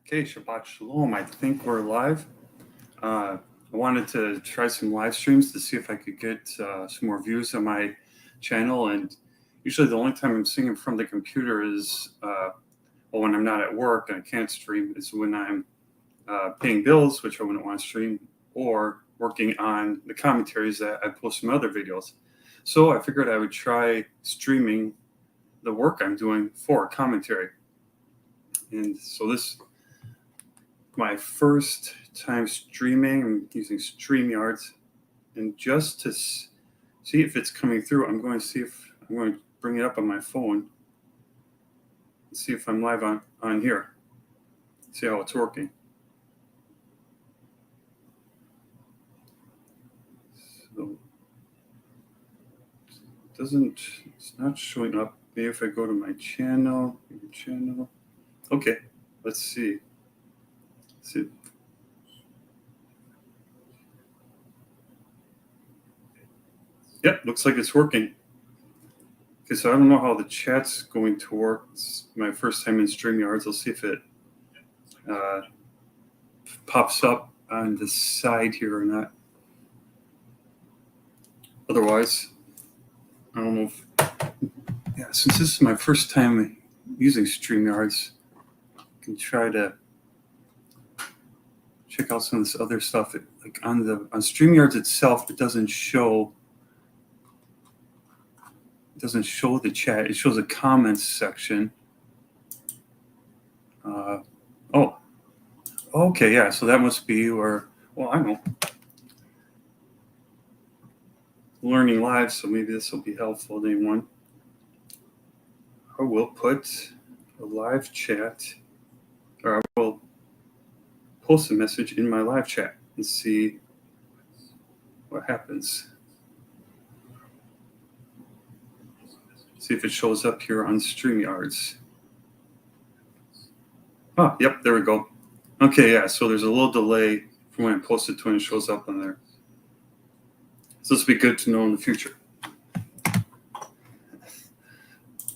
Okay, Shabbat Shalom. I think we're live. I wanted to try some live streams to see if I could get some more views on my channel. And usually the only time I'm seeing from the computer is when I'm not at work and I can't stream, is when I'm paying bills, which I wouldn't want to stream, or working on the commentaries that I post from other videos. So I figured I would try streaming the work I'm doing for commentary. And so this my first time streaming. I'm using StreamYards, and just to see if it's coming through, I'm going to bring it up on my phone and see if I'm live on here. See how it's working. So it's not showing up. Maybe if I go to my channel. Okay, let's see. Yep, looks like it's working. Okay, so I don't know how the chat's going to work. It's my first time in StreamYards. I'll see if it pops up on the side here or not. Otherwise, I don't know if... Yeah, since this is my first time using StreamYards, I can try to check out some of this other stuff. Like on StreamYards itself, it doesn't show the chat. It shows a comments section. Oh, okay, yeah. So that must be where. Well, I don't know. Learning live, so maybe this will be helpful to anyone. I will put a live chat, or I will post a message in my live chat and see what happens. See if it shows up here on StreamYards. Oh, yep, there we go. Okay, yeah, so there's a little delay from when I post it to when it shows up on there. So this will be good to know in the future.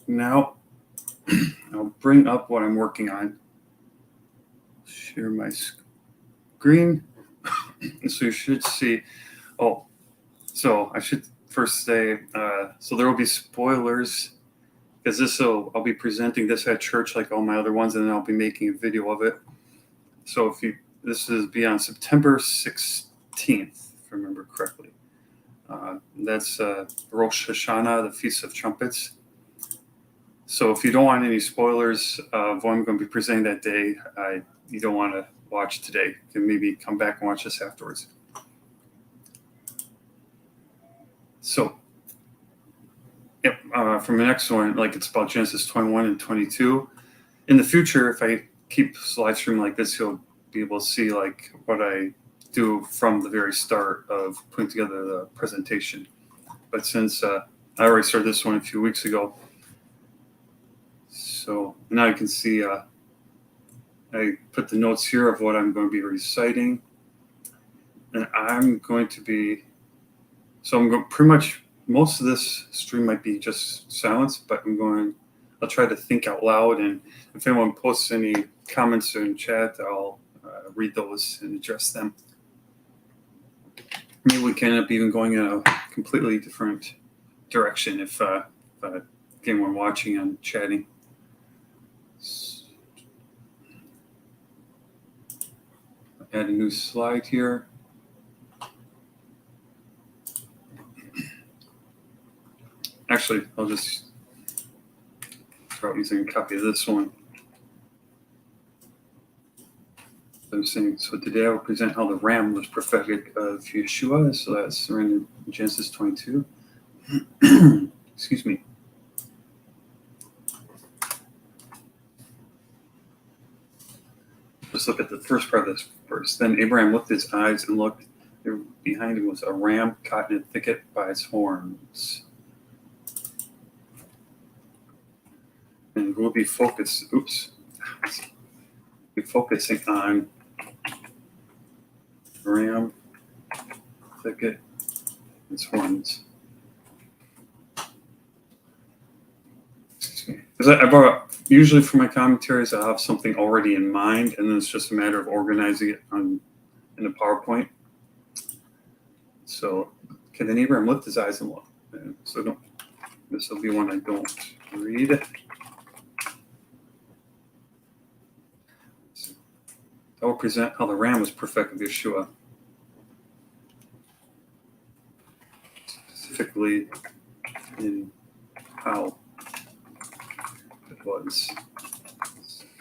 Now, I'll bring up what I'm working on. Share my screen. So you should see, so I should first say, so there will be spoilers, because I'll be presenting this at church like all my other ones, and then I'll be making a video of it. So this is be on September 16th, if I remember correctly. That's Rosh HaShanah, the Feast of Trumpets. So if you don't want any spoilers of what I'm going to be presenting that day, you don't want to watch today. You can maybe come back and watch this afterwards. So, yep, from the next one, like it's about Genesis 21 and 22. In the future, if I keep live streaming like this, you'll be able to see like what I do from the very start of putting together the presentation. But since I already started this one a few weeks ago, so now you can see I put the notes here of what I'm going to be reciting, and I'm going to be, pretty much most of this stream might be just silence, but I'll try to think out loud, and if anyone posts any comments in chat, I'll read those and address them. Maybe we can end up even going in a completely different direction if anyone watching and chatting. Add a new slide here. Actually, I'll just start using a copy of this one. I'm saying, so today I will present how the ram was prophetic of Yeshua. So that's in Genesis 22. Excuse me. Let's look at the first part of this verse. Then Abraham lifted his eyes and looked. There behind him was a ram caught in a thicket by its horns. And we'll be focusing on ram, thicket, its horns. Excuse me. Because I brought up usually for my commentaries, I have something already in mind, and then it's just a matter of organizing it in a PowerPoint. So, okay, then Abraham lift his eyes and look. So this will be one I don't read. I will present how the ram was perfected Yeshua. Specifically in how it was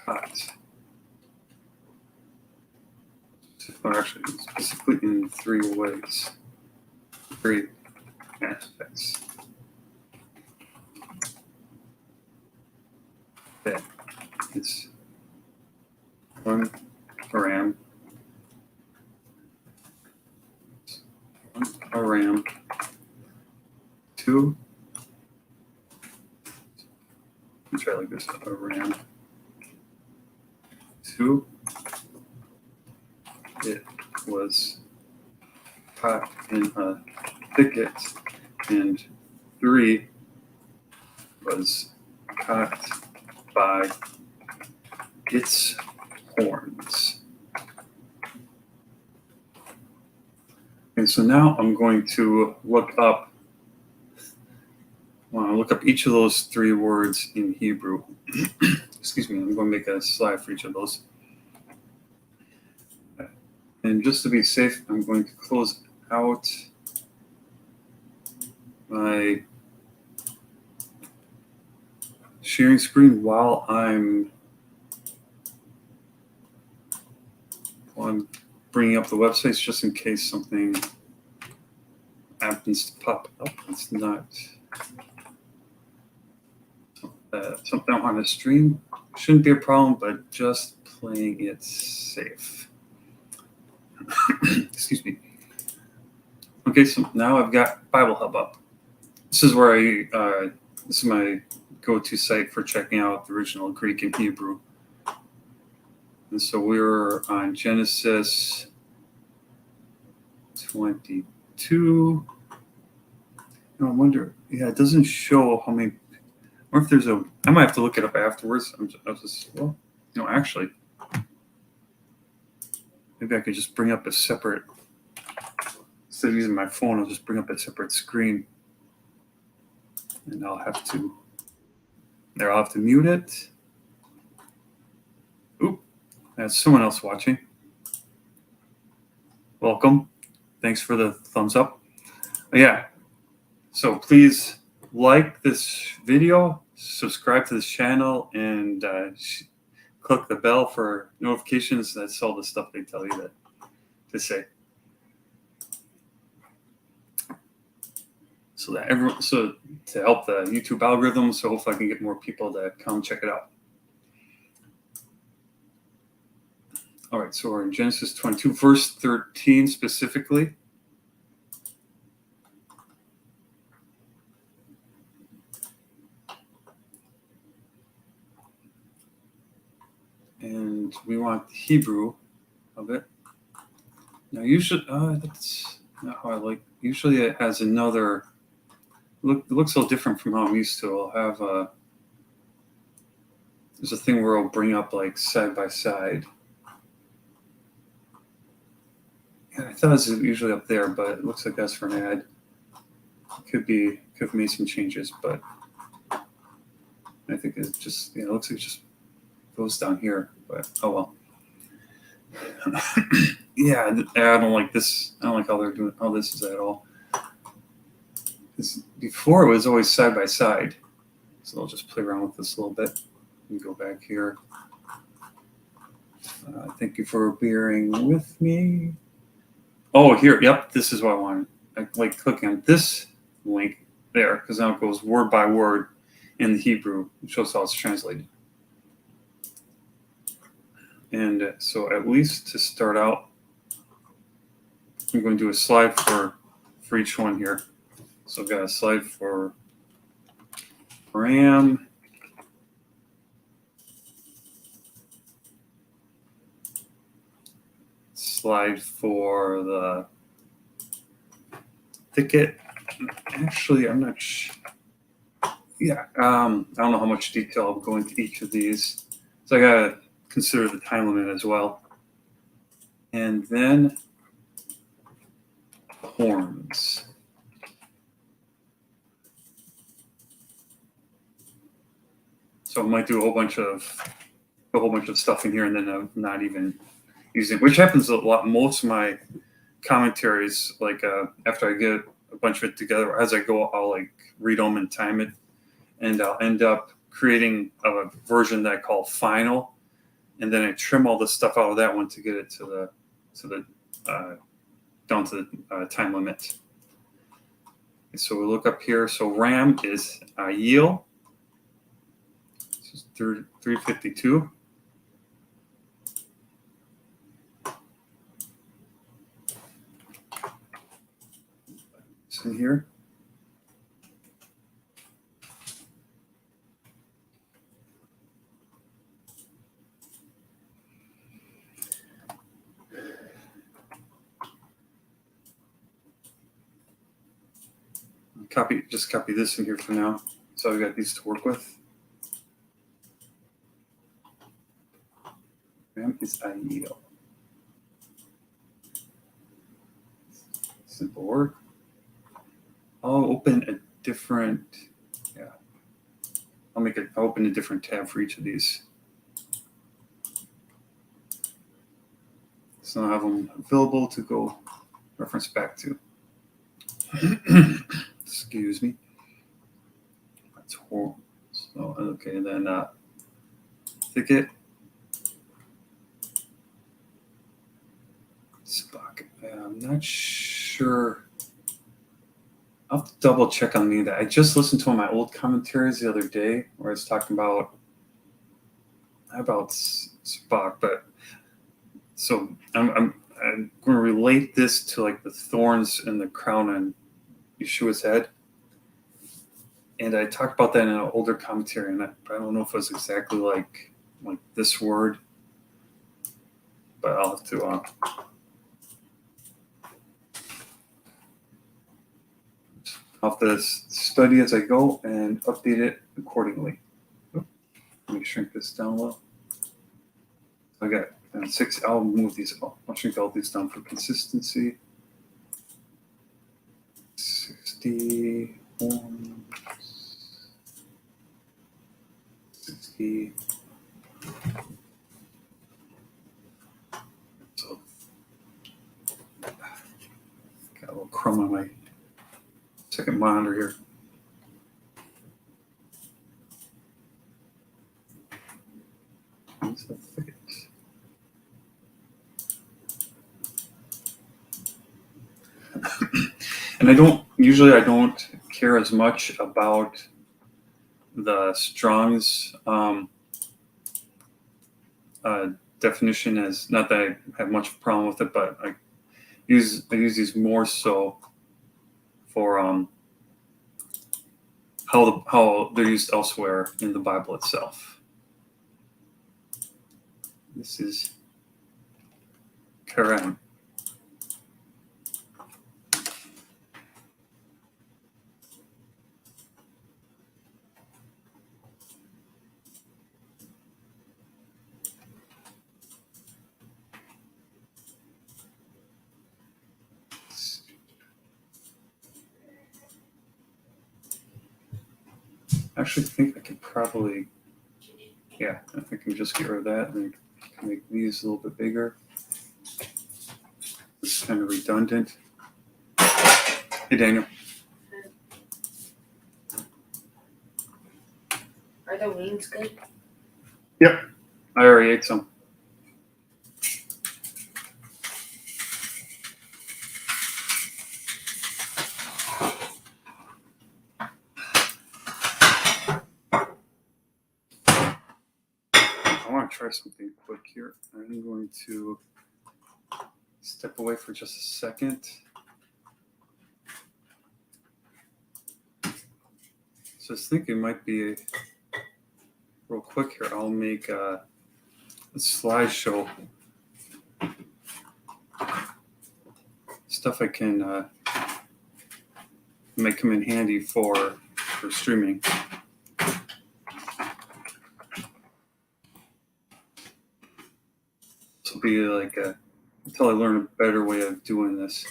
cut. Or actually, specifically in 3 ways, 3 aspects. That is one ram, 2. Let's try like this: a ram, 2. It was caught in a thicket, and 3 was caught by its horns. And so now I'm going to look up each of those 3 words in Hebrew. Excuse me, I'm going to make a slide for each of those. And just to be safe, I'm going to close out my sharing screen while I'm bringing up the websites, just in case something happens to pop up. It's not something I want to stream. Shouldn't be a problem, but just playing it safe. Excuse me. Okay, so now I've got Bible Hub up. This is where this is my go-to site for checking out the original Greek and Hebrew. And so we're on Genesis 22. I wonder, it doesn't show how many, or if there's I might have to look it up afterwards. Actually, maybe I could just bring up a separate, instead of using my phone, I'll just bring up a separate screen. And I'll have to mute it. Oop, that's someone else watching. Welcome. Thanks for the thumbs up. Yeah. So please like this video, subscribe to this channel, and click the bell for notifications. That's all the stuff they tell you to say. So to help the YouTube algorithm, so hopefully I can get more people to come check it out. All right, so we're in Genesis 22, verse 13 specifically. And we want the Hebrew of it. Now, usually, that's not how I like. Usually, it has another. It looks a little different from how I'm used to. I'll have there's a thing where I'll bring up like side by side. Yeah, I thought it was usually up there, but it looks like that's for an ad. Could have made some changes, but I think it just it looks like it just goes down here. But oh well. Yeah, I don't like this. I don't like how this is at all. Before it was always side by side, so I'll just play around with this a little bit and go back here. Thank you for bearing with me. Oh, here, yep, this is what I wanted. I like clicking on this link there because now it goes word by word in the Hebrew. It shows how it's translated. And so at least to start out, I'm going to do a slide for each one here. So I've got a slide for ram. Slide for the thicket. Actually, I'm not Yeah, I don't know how much detail I'll go into each of these. So I gotta consider the time limit as well. And then horns. So I might do a whole bunch of stuff in here, and then I'm not even using, which happens a lot. Most of my commentaries, like after I get a bunch of it together, as I go, I'll like read them and time it, and I'll end up creating a version that I call final, and then I trim all the stuff out of that one to get it to the down to the time limit. So we look up here. So RAM is yield. This is 352. It's in here. Just copy this in here for now. So I got these to work with. RAM is ideal. Simple work. I'll open a different, I'll open a different tab for each of these. So I'll have them available to go reference back to. Excuse me. That's horrible. So, okay, then thicket. Spock. I'm not sure. I'll have to double check on me that. I just listened to one of my old commentaries the other day where I was talking about Spock, but so I'm going to relate this to like the thorns and the crown on Yeshua's head. And I talked about that in an older commentary, and I don't know if it was exactly like this word, but I'll have to study as I go and update it accordingly. Let me shrink this down a little. I got 6. I'll move these. I'll shrink all these down for consistency. 61, 60. So got a little crumb on my second monitor here. That's the thicket. And I don't care as much about the Strong's definition, as not that I have much of a problem with it, but I use these more so for how they're used elsewhere in the Bible itself. This is Karen. I actually think I could probably, I think I can just get rid of that and make these a little bit bigger. It's kind of redundant. Hey, Daniel. Are the wings good? Yep, I already ate some. I want to try something quick here. I'm going to step away for just a second. So I was thinking it might be real quick here. I'll make a slideshow. Stuff I can make come in handy for streaming. will be like until I learn a better way of doing this.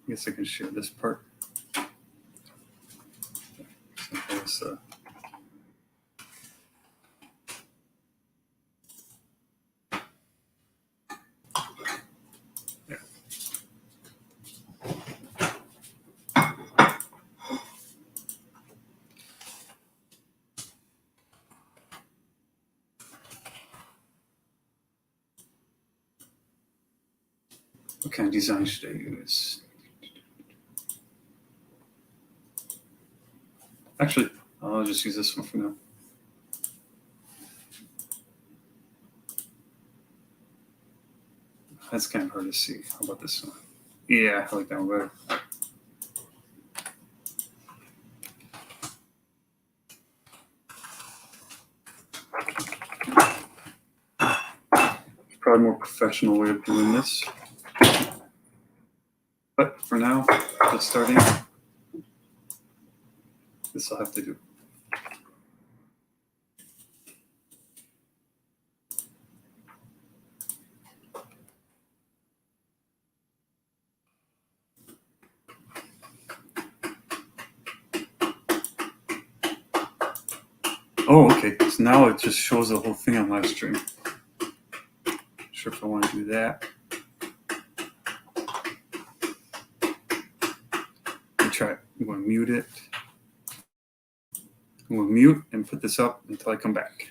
I guess I can share this part. Yeah. What kind of design should I use? Actually, I'll just use this one for now. That's kind of hard to see. How about this one? Yeah, I like that one better. Probably more professional way of doing this. But for now, just starting, this will have to do. Oh, okay. So now it just shows the whole thing on live stream. Not sure if I want to do that. Let me try it. I'm going to mute it. I'm going to mute and put this up until I come back.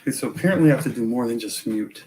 Okay, so apparently I have to do more than just mute.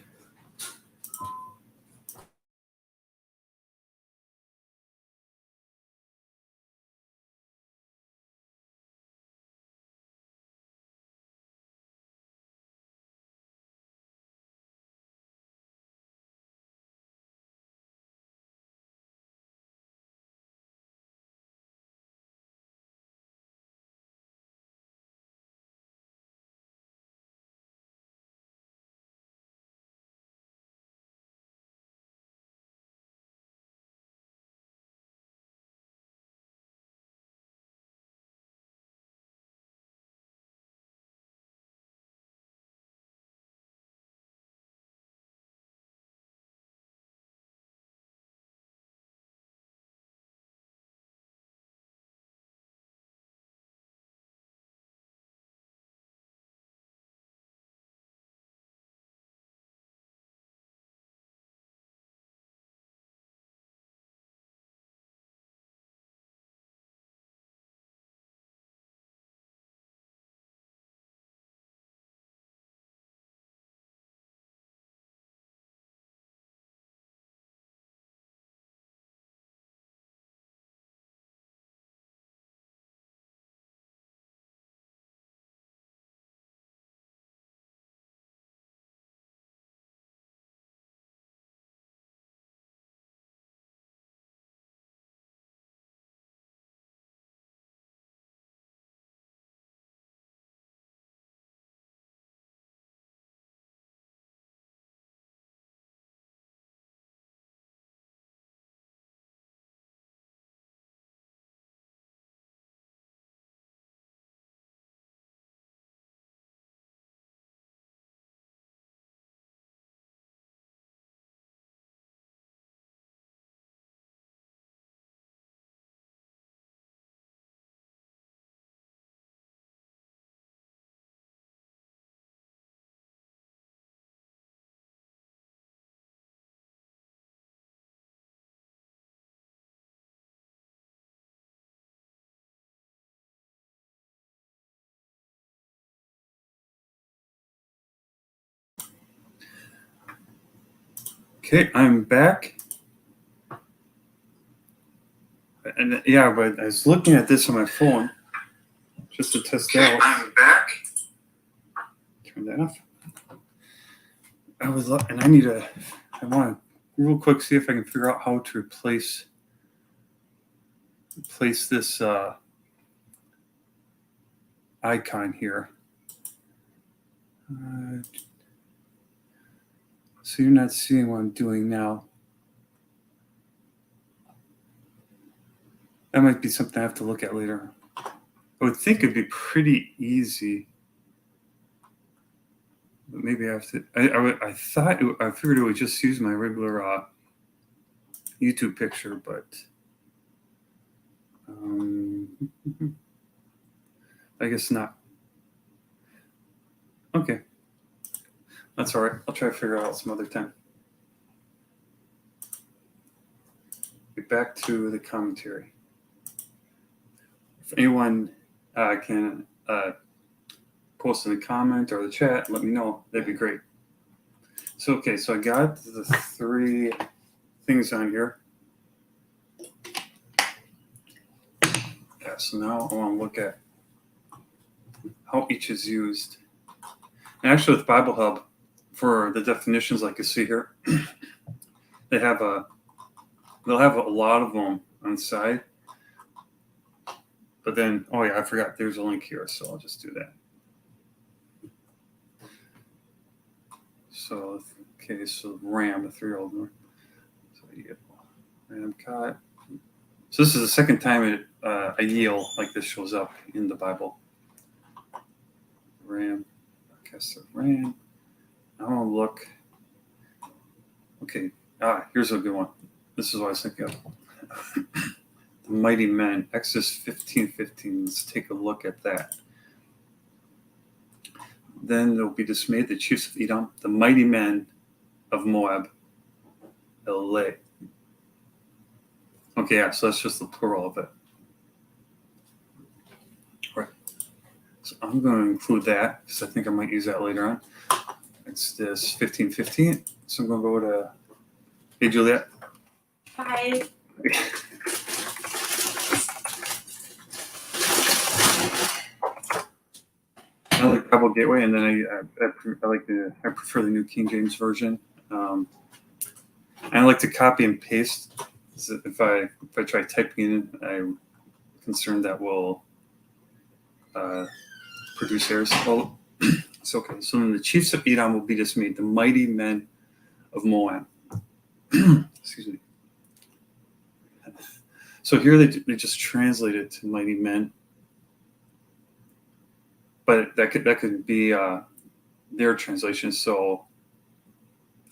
Okay, I'm back. And yeah, but I was looking at this on my phone just to test out. I'm back. Turn that off. I want to real quick see if I can figure out how to replace this icon here. So you're not seeing what I'm doing now. That might be something I have to look at later. I would think it'd be pretty easy, but maybe I have to. I figured it would just use my regular YouTube picture, but I guess not. Okay, that's all right. I'll try to figure it out some other time. Get back to the commentary. If anyone can post in the comment or the chat, let me know. That'd be great. So, okay, so I got the 3 things on here. Yeah, so now I want to look at how each is used. And actually with Bible Hub, for the definitions like you see here, they'll have a lot of them on the side. But then, oh yeah, I forgot there's a link here, so I'll just do that. So, okay, so Ram, the 3-year-old one. So yeah, Ram caught. So this is the second time a yield like this shows up in the Bible. Ram, cast the ram. I want to look. Okay, here's a good one. This is what I was thinking of. The mighty men, Exodus 15:15. Let's take a look at that. Then there will be dismayed the chiefs of Edom, the mighty men of Moab, LA. Okay, yeah, so that's just the plural of it. All right. So I'm going to include that because I think I might use that later on. Exodus 15:15. So I'm going to go to, hey, Juliet. Hi. I like Bible Gateway, and then I prefer the New King James Version. I like to copy and paste. So if I try typing in, I'm concerned that will produce errors. Well, it's okay. So then the chiefs of Edom will be dismayed, the mighty men of Moab. Excuse me. So here they just translate it to mighty men. But that could be their translation. So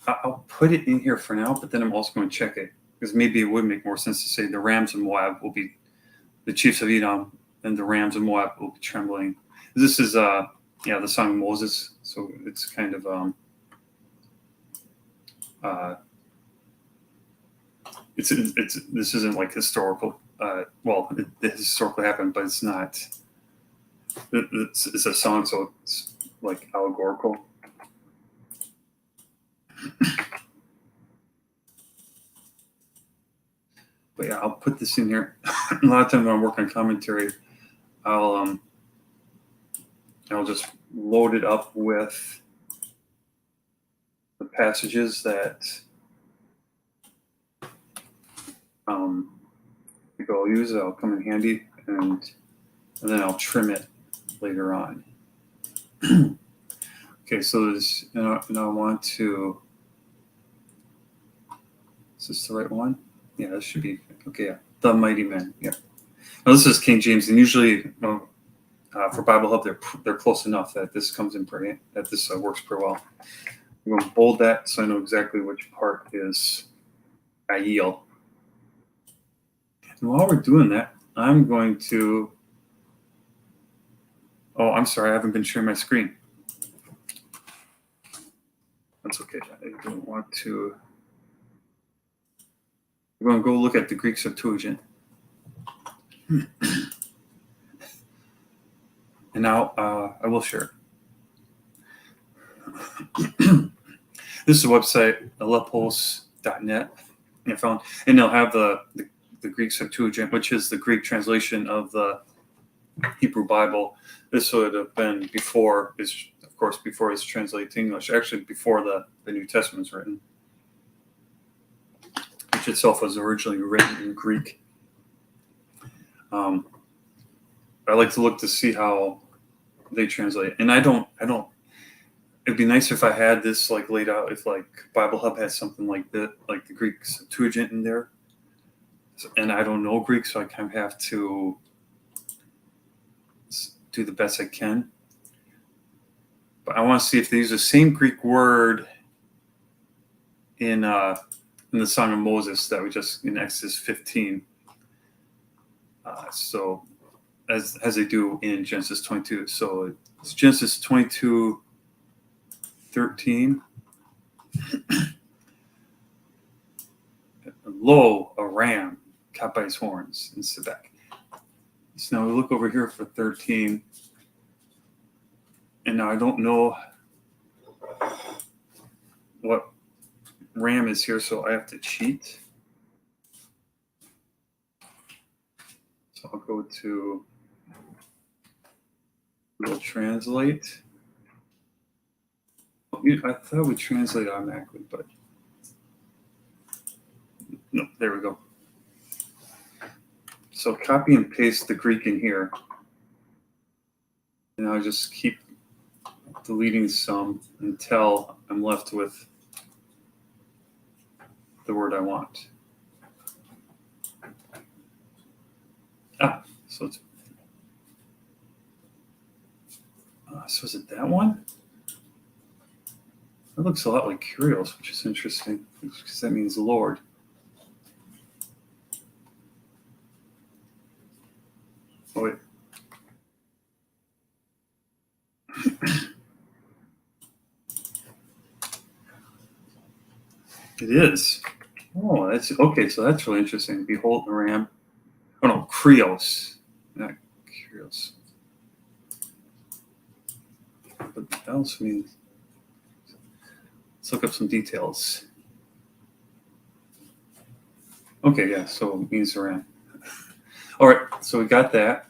I'll put it in here for now, but then I'm also going to check it because maybe it would make more sense to say the Rams of Moab will be the chiefs of Edom, and the Rams of Moab will be trembling. This is the song of Moses, so it's kind of this isn't like historical. It historically happened, but it's not. It's a song, so it's like allegorical. But yeah, I'll put this in here. A lot of times when I work on commentary, I'll just load it up with the passages that I'll use. I'll come in handy, and then I'll trim it later on. Okay, so there's, and I want to. Is this the right one? Yeah, this should be okay. Yeah, the mighty men. Yeah. Now this is King James, and usually for Bible Hub, they're close enough that this comes in pretty. That this works pretty well. I'm going to bold that so I know exactly which part is Ayil. And while we're doing that, I'm going to. Oh, I'm sorry, I haven't been sharing my screen. That's okay. I don't want to. We're going to go look at the Greek Septuagint. And now I will share. This is a website, Alepos .net. I found, and they'll have the Greek Septuagint, which is the Greek translation of the Hebrew Bible. This would have been before, of course, before it's translated to English. Actually, before the New Testament was written, which itself was originally written in Greek. I like to look to see how they translate, and I don't. It'd be nice if I had this like laid out. If like Bible Hub had something like that, like the Greek Septuagint in there, and I don't know Greek, so I kind of have to do the best I can. But I want to see if they use the same Greek word in the Song of Moses that we just in Exodus 15. So as they do in Genesis 22. So it's Genesis 22:13. Lo, a ram caught by his horns in Sebek. So now we look over here for 13. And now I don't know what ram is here, so I have to cheat. So I'll go to Google Translate. I thought we translate automatically, but no, there we go. So copy and paste the Greek in here. And I'll just keep deleting some until I'm left with the word I want. So it's so is it that one? That looks a lot like Kyrios, which is interesting because that means Lord. Oh wait. It is. Oh, that's okay. So that's really interesting. Behold the ram. Oh no, Krios, not Kyrios. What else means? Let's look up some details. Okay, yeah. So it means the ram. All right. So we got that.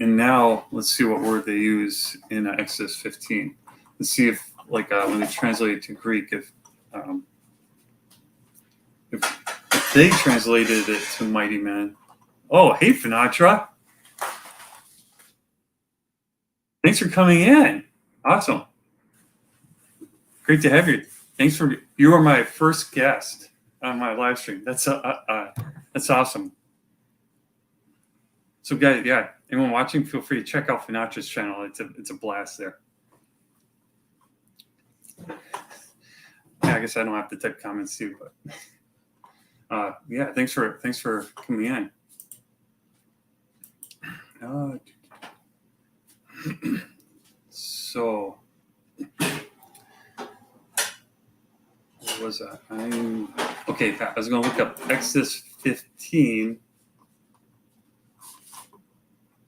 And now let's see what word they use in Exodus 15. Let's see if, like, when they translate it to Greek, if they translated it to mighty men. Oh, hey, Finatra. Thanks for coming in. Awesome. Great to have you. You are my first guest on my live stream. That's awesome. So guys, yeah, anyone watching, feel free to check out Finatra's channel. It's a blast there. Yeah, I guess I don't have to type comments too, but yeah, thanks for coming in. So what was that? Okay, I was going to look up Exodus 15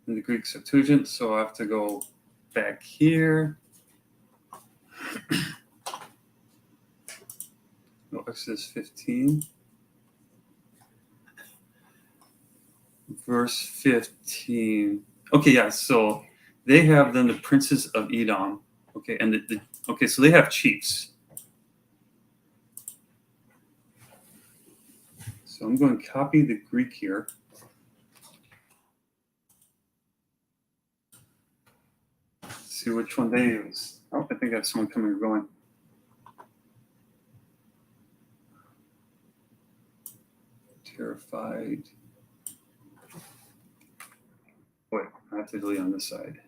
in the Greek Septuagint, so I have to go back here. No, Exodus 15. Verse 15. Okay, yeah, so they have then the princes of Edom. Okay, and okay, so they have chiefs. So I'm going to copy the Greek here. See which one they use. Oh, I think I have someone coming or going. Terrified. Wait, I have to delete on this side.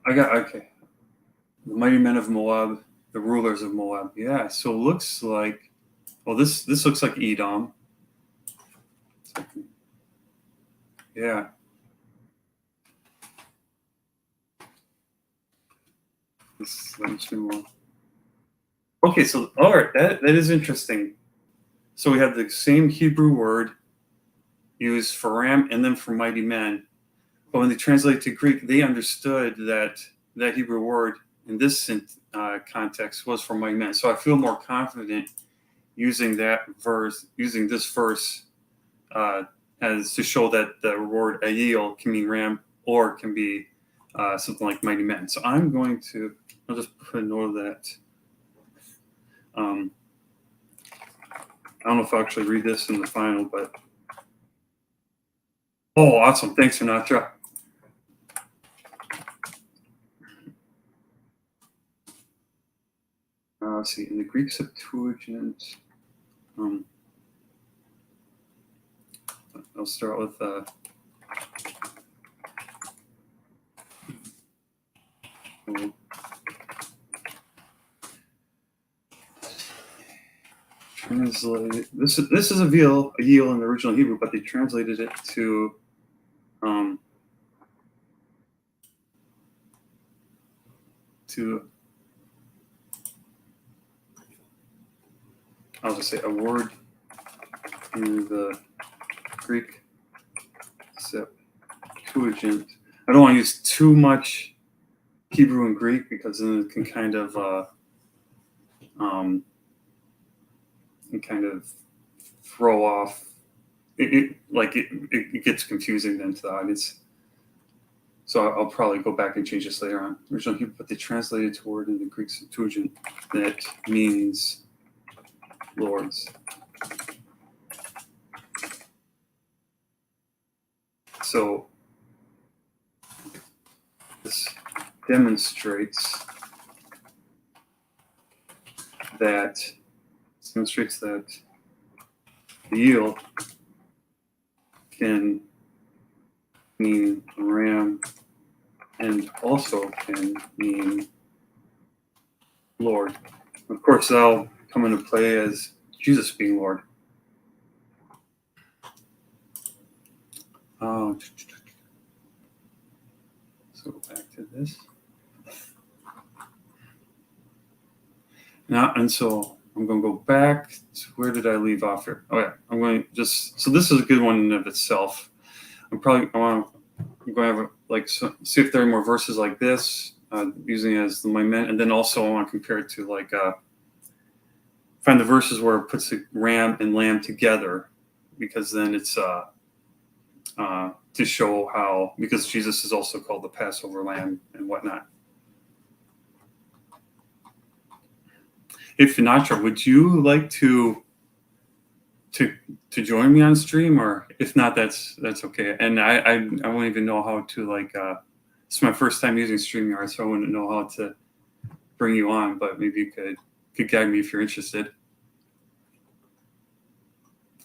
Okay. The mighty men of Moab, the rulers of Moab. Yeah, so it looks like, well, this looks like Edom. Yeah. Okay, so all right, that is interesting. So we have the same Hebrew word used for ram and then for mighty men. But when they translate to Greek, they understood that that Hebrew word in this context was for mighty men. So I feel more confident using this verse as to show that the word ayil can mean ram or can be something like mighty men. So I'll just put a note of that. I don't know if I'll actually read this in the final, but oh, awesome. Thanks, Sinatra. Let's see, in the Greek Septuagint, I'll start with translate. This is a yil in the original Hebrew, but they translated it to I'll just say a word in the Greek Septuagint. I don't want to use too much Hebrew and Greek because then it can kind of throw off. It gets confusing then to the audience. So I'll probably go back and change this later on. Original Hebrew, but they translated to word in the Greek Septuagint that means lords. So this demonstrates that the yield can mean ram and also can mean Lord. Of course, that'll come into play as Jesus being Lord. So go back to this. Now, and so I'm going to go back to where did I leave off here? Oh yeah, I'm going to so this is a good one in of itself. I'm going to see if there are more verses like this, using it as my men, and then also I want to compare it to find the verses where it puts the ram and lamb together, because then it's to show how, because Jesus is also called the Passover lamb and whatnot. Hey, Finatra, would you like to join me on stream, or if not, that's okay. And I won't even know how to it's my first time using StreamYard, so I wouldn't know how to bring you on, but maybe you could guide me if you're interested.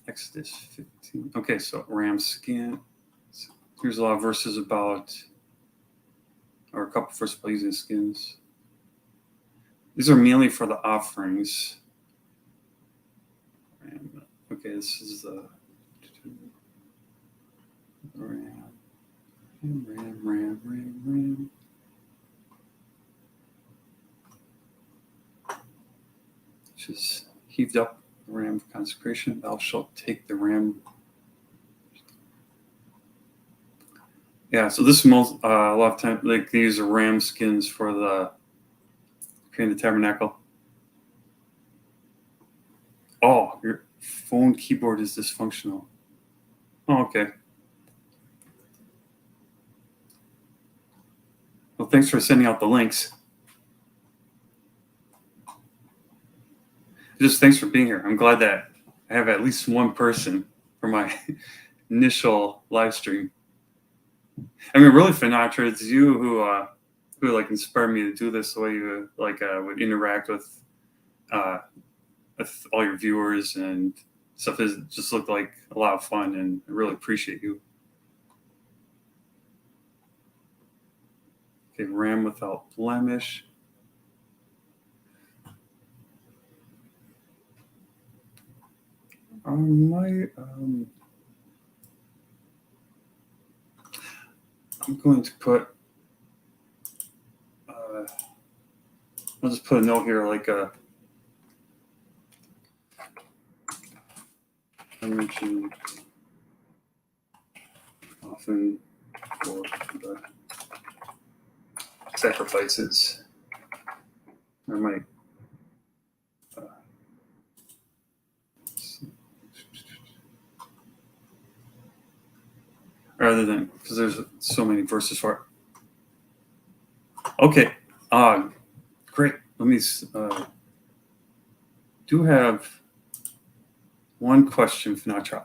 Exodus 15. Okay, so ram skin. So here's a lot of verses about, or a couple verses about using skins. These are mainly for the offerings. Okay, this is the ram. Just heaved up the ram of consecration. Thou shalt take the ram. Yeah, so this most a lot of times these are ram skins for the creating the tabernacle. Oh, your phone keyboard is dysfunctional. Oh, okay. Well, thanks for sending out the links. Just thanks for being here. I'm glad that I have at least one person for my initial live stream. I mean, really, Finatra, it's you who inspired me to do this, the way you would interact with all your viewers and stuff. It just looked like a lot of fun, and I really appreciate you. Okay, ram without blemish. I'm going to put. I'll just put a note here, I mentioned often for the sacrifices. Or my rather than because there's so many verses for it. Okay, great. Let me do have one question, Finatra.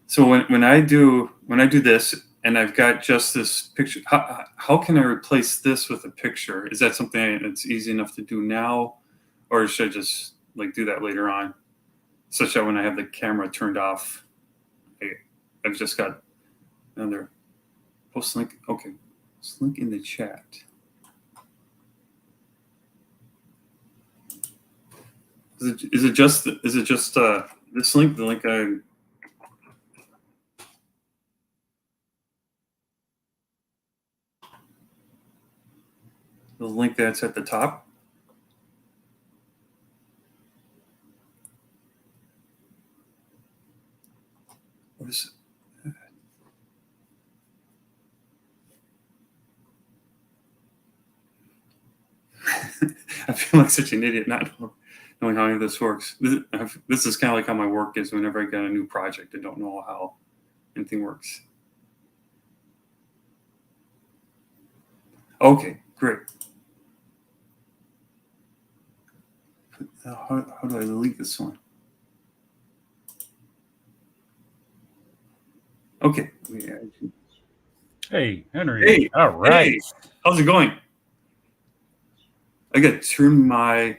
So when I do this and I've got just this picture, how can I replace this with a picture? Is that something that's easy enough to do now, or should I just like do that later on, such that when I have the camera turned off, I've just got another post link. Okay, post link in the chat. Is it just this link? The link the link that's at the top? What is it? I feel like such an idiot not knowing how any of this works. This is kind of like how my work is whenever I get a new project. I don't know how anything works. Okay, great. How do I delete this one? Okay. Hey, Henry. Hey. All right. Hey, how's it going? I got to turn my. I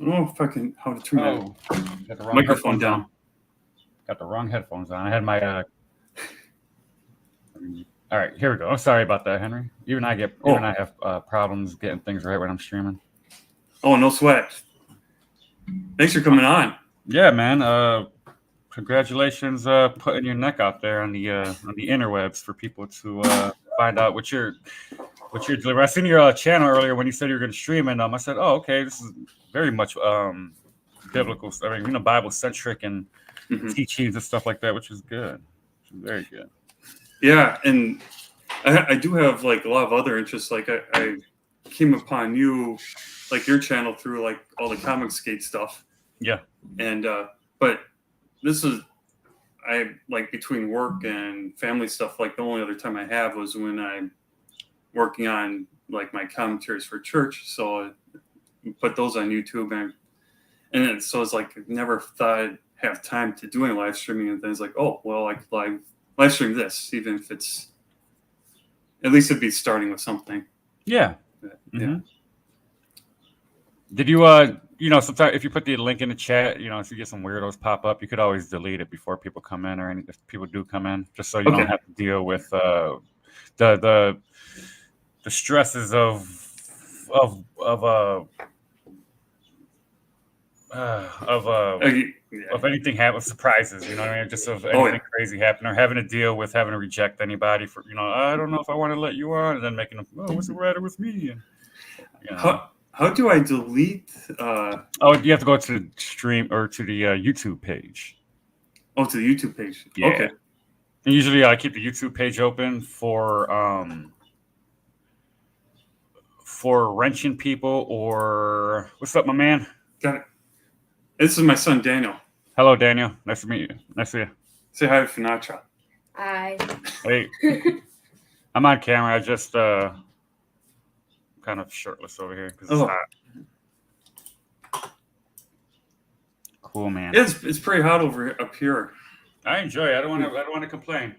don't know if I can how to turn Got the my wrong microphone down. Got the wrong headphones on. I had my. All right, here we go. I'm sorry about that, Henry. Even I have problems getting things right when I'm streaming. Oh, no sweat. Thanks for coming on. Yeah, man. Congratulations, putting your neck out there on the interwebs for people to find out what you're delivering. I seen your channel earlier when you said you were going to stream, and I said, "Oh, okay, this is very much biblical. I mean, Bible centric and teachings and stuff like that, which is good. Which is very good." Yeah, and I do have like a lot of other interests. Like I came upon you, like your channel through like all the comic skate stuff. Yeah. And but this is I like between work and family stuff. Like the only other time I have was when I'm working on like my commentaries for church. So I put those on YouTube and so it's like I never thought I'd have time to do any live streaming and things like, oh well, I could live stream this, even if it's at least it'd be starting with something. Yeah. Yeah. Did you sometimes if you put the link in the chat, if you get some weirdos pop up, you could always delete it before people come in, or if people do come in, just so you don't have to deal with the stresses of anything happens, surprises, you know what I mean? Just of anything crazy happen, or having to deal with having to reject anybody for, I don't know if I want to let you on, and then making them, oh, what's the matter with me? And, How do I delete? You have to go to the stream or to the YouTube page. Oh, to the YouTube page. Yeah. Okay. And usually I keep the YouTube page open for wrenching people or what's up, my man? Got it. This is my son Daniel. Hello, Daniel. Nice to meet you. Nice to see you. Say hi to Finatra. Hi. Hey. I'm on camera. I just kind of shirtless over here because it's hot. Cool, man. Yeah, it's pretty hot up here. I enjoy it. I don't want to complain.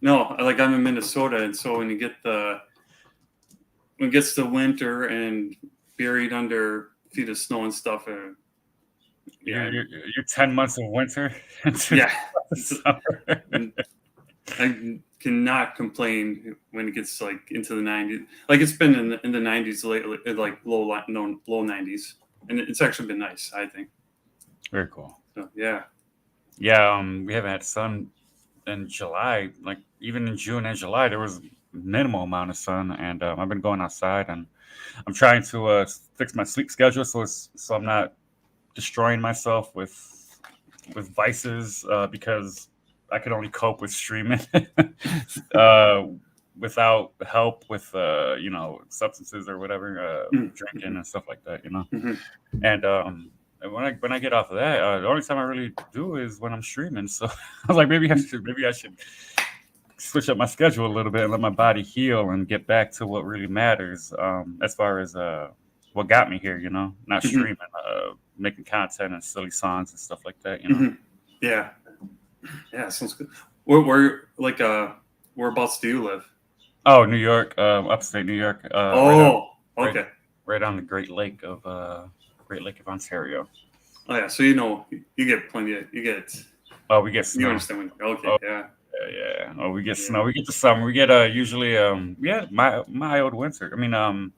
No, I'm in Minnesota, and so when it gets to winter and buried under feet of snow and stuff, you're 10 months of winter. Yeah. I cannot complain when it gets like into the 90s. Like it's been in the 90s lately, like low 90s, and it's actually been nice, I think. Very cool. So yeah. Yeah, we haven't had sun in July. Like even in June and July, there was minimal amount of sun, and I've been going outside, and I'm trying to fix my sleep schedule so I'm not destroying myself with vices because I could only cope with streaming without help with substances or whatever, drinking and stuff like that. And when I get off of that, the only time I really do is when I'm streaming. So I was like, maybe I should switch up my schedule a little bit and let my body heal and get back to what really matters, as far as what got me here, not streaming, making content and silly songs and stuff like that, Yeah. Yeah, sounds good. Whereabouts do you live? Oh, New York, upstate New York. Okay. Right on the Great Lake of Ontario. Oh yeah, so you get Oh, we get you snow. understand when okay, Oh, yeah. yeah. Oh, we get Yeah. snow. We get the summer. We get usually mild winter. I mean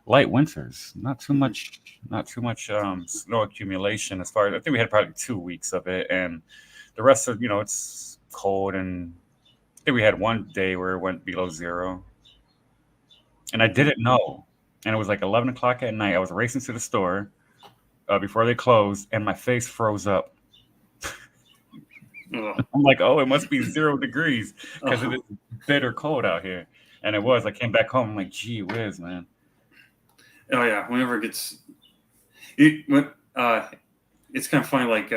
light winters. Not too much. Not too much snow accumulation. As far as I think we had probably 2 weeks of it, and the rest of it's cold. And I think we had one day where it went below zero, and I didn't know. And it was like 11 o'clock at night. I was racing to the store before they closed, and my face froze up. Ugh. I'm like, oh, it must be 0 degrees because it is bitter cold out here. And it was. I came back home. I'm like, gee whiz, man. Oh yeah, whenever it gets, it's kind of funny. Like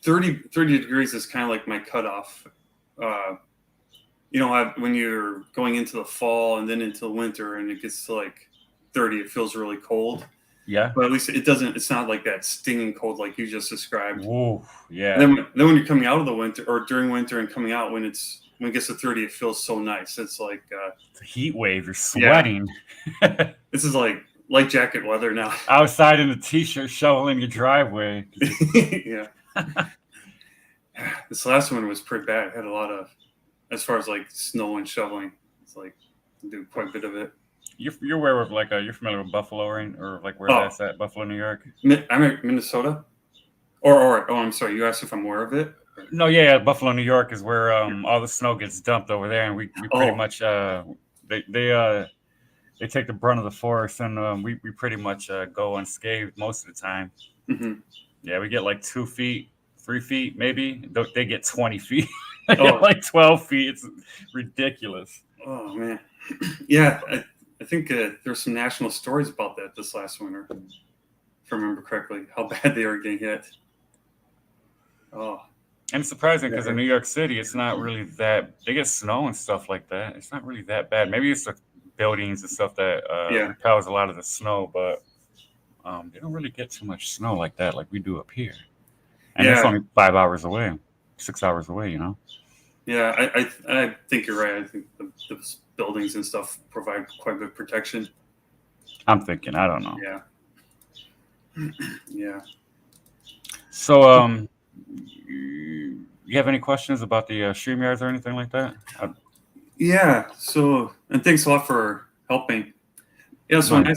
30 degrees is kind of like my cutoff. When you're going into the fall and then into the winter, and it gets to like 30, it feels really cold. Yeah. But at least it doesn't. It's not like that stinging cold like you just described. Whoa. Yeah. And then when you're coming out of the winter or during winter and coming out when it gets to 30, it feels so nice. It's like it's a heat wave. You're sweating. Yeah. This is like light jacket weather now. Outside in a t-shirt, shoveling your driveway. Yeah. This last one was pretty bad. It had a lot of, as far as like snow and shoveling. It's like do quite a bit of it. You're aware of you're familiar with Buffalo, right? Or like where that's at, Buffalo, New York? I'm in Minnesota. Or I'm sorry. You asked if I'm aware of it. No, yeah, Buffalo, New York is where all the snow gets dumped over there, and we pretty much they take the brunt of the force, and we pretty much go unscathed most of the time. Mm-hmm. Yeah, we get like 2 feet, 3 feet, maybe. They get 20 feet. They get like 12 feet. It's ridiculous. Oh man, yeah. I think there's some national stories about that this last winter, if I remember correctly, how bad they were getting hit. Oh. And it's surprising because in New York City, it's not really that. They get snow and stuff like that. It's not really that bad. Maybe it's the buildings and stuff that repels a lot of the snow, but they don't really get too much snow like that, like we do up here. And it's only 5 hours away, 6 hours away, Yeah, I think you're right. I think the buildings and stuff provide quite a bit of protection. I'm thinking, I don't know. Yeah. Yeah. So, you have any questions about the StreamYards or anything like that? Yeah. So, and thanks a lot for helping. Yeah. So when I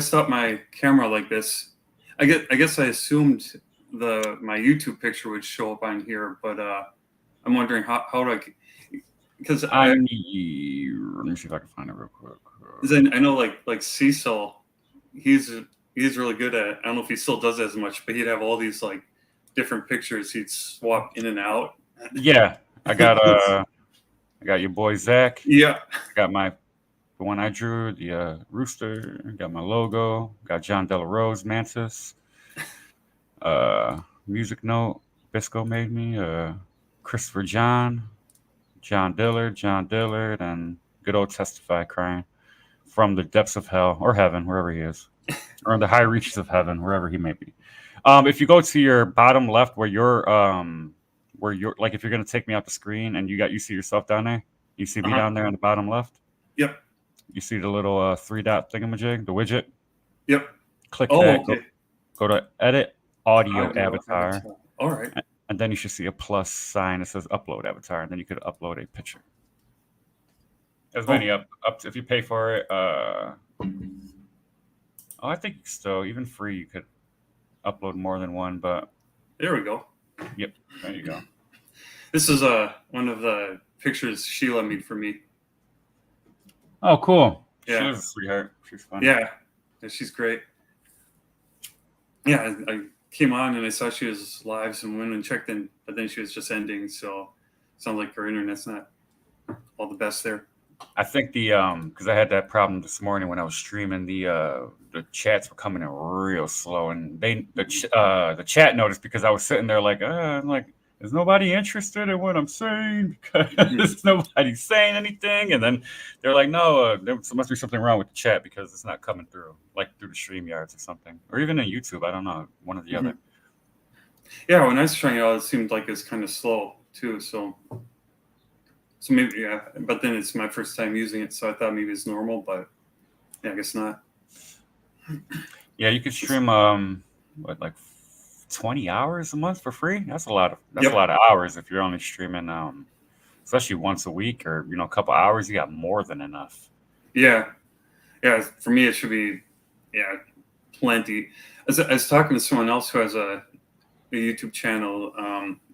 stopped my camera like this, I guess I assumed my YouTube picture would show up on here, but I'm wondering how do I, because let me see if I can find it real quick. I know like Cecil, he's really good at it. I don't know if he still does as much, but he'd have all these like different pictures he'd swap in and out. Yeah, I got your boy Zach. Yeah, I got the one I drew, the rooster. Got my logo. Got John Della Rose Mantis. Music note. Bisco made me. Christopher John Dillard, and good old Testify crying from the depths of hell or heaven, wherever he is, or in the high reaches of heaven, wherever he may be. If you go to your bottom left, where you're like, if you're gonna take me out the screen and you see yourself down there, you see me down there on the bottom left. Yep. You see the little 3-dot thingamajig, the widget. Yep. Click that. Okay. Go to edit audio avatar. All right. And then you should see a plus sign that says upload avatar, and then you could upload a picture. There's many up to, if you pay for it. I think still, even free, you could upload more than one, but there we go. Yep, there you go. This is one of the pictures Sheila made for me. Oh, cool. Yeah. Sheila's a sweetheart. She's fun. Yeah, she's great. Yeah, came on and I saw she was live, so I went and checked in, but then she was just ending. So sounds like her internet's not all the best there. I think because I had that problem this morning when I was streaming, the chats were coming in real slow, and the chat noticed because I was sitting there like, I'm like, is nobody interested in what I'm saying? Because nobody's saying anything, and then they're like, no, there must be something wrong with the chat because it's not coming through, like through the StreamYards or something, or even in YouTube. I don't know, one or the other. Yeah, when I was trying it out, it seemed like it's kind of slow too. So maybe, yeah, but then it's my first time using it, so I thought maybe it's normal, but yeah, I guess not. Yeah, you could stream like 20 hours a month for free. That's a lot of hours if you're only streaming especially once a week or a couple hours. You got more than enough. Yeah, for me it should be plenty. I was talking to someone else who has a YouTube channel,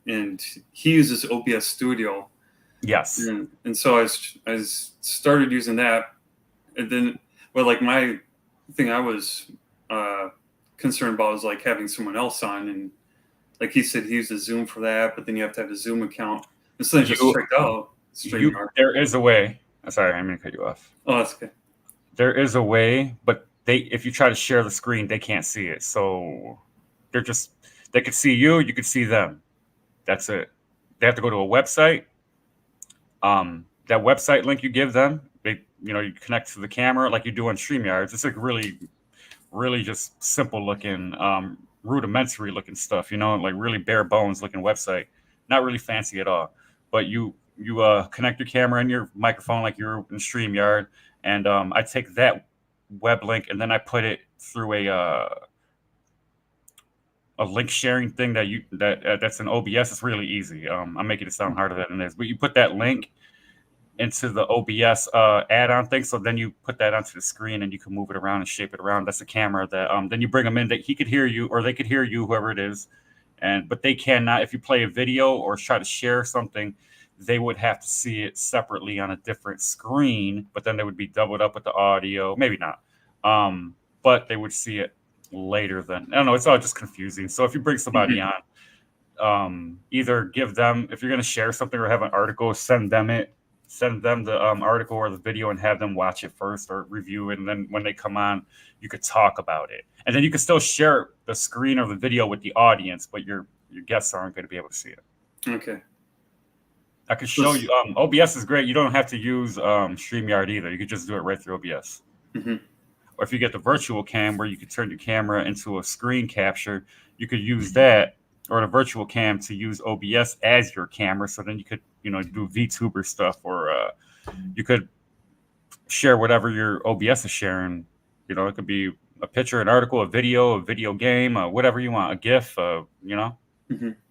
and he uses OBS Studio. Yes. And so I started using that, and then, well, like my thing I was concerned about was like having someone else on, and like he said he uses Zoom for that, but then you have to have a Zoom account. And so I just checked out StreamYard. There is a way. Sorry, I'm going to cut you off. Oh, that's okay. There is a way, but if you try to share the screen, they can't see it. So they could see you, you could see them. That's it. They have to go to a website. That website link you give them, you connect to the camera like you do on StreamYards. It's like really, really just simple looking, rudimentary looking stuff, like really bare bones looking website. Not really fancy at all. But you connect your camera and your microphone like you're in StreamYard, and I take that web link and then I put it through a link sharing thing that's an OBS. It's really easy. I'm making it sound harder than it is, but you put that link into the OBS add-on thing, so then you put that onto the screen and you can move it around and shape it around. That's a camera that then you bring them in that he could hear you or they could hear you, whoever it is, but they cannot. If you play a video or try to share something, they would have to see it separately on a different screen, but then they would be doubled up with the audio. Maybe not, but they would see it later. Then I don't know. It's all just confusing. So if you bring somebody on, either give them, if you're going to share something or have an article, send them the article or the video and have them watch it first or review it. And then when they come on, you could talk about it. And then you can still share the screen or the video with the audience, but your guests aren't going to be able to see it. Okay. I could show you. OBS is great. You don't have to use StreamYard either. You could just do it right through OBS. Or if you get the virtual cam where you could turn your camera into a screen capture, you could use that, or the virtual cam to use OBS as your camera. So then you could, do VTuber stuff, or you could share whatever your OBS is sharing. It could be a picture, an article, a video game, whatever you want, a GIF,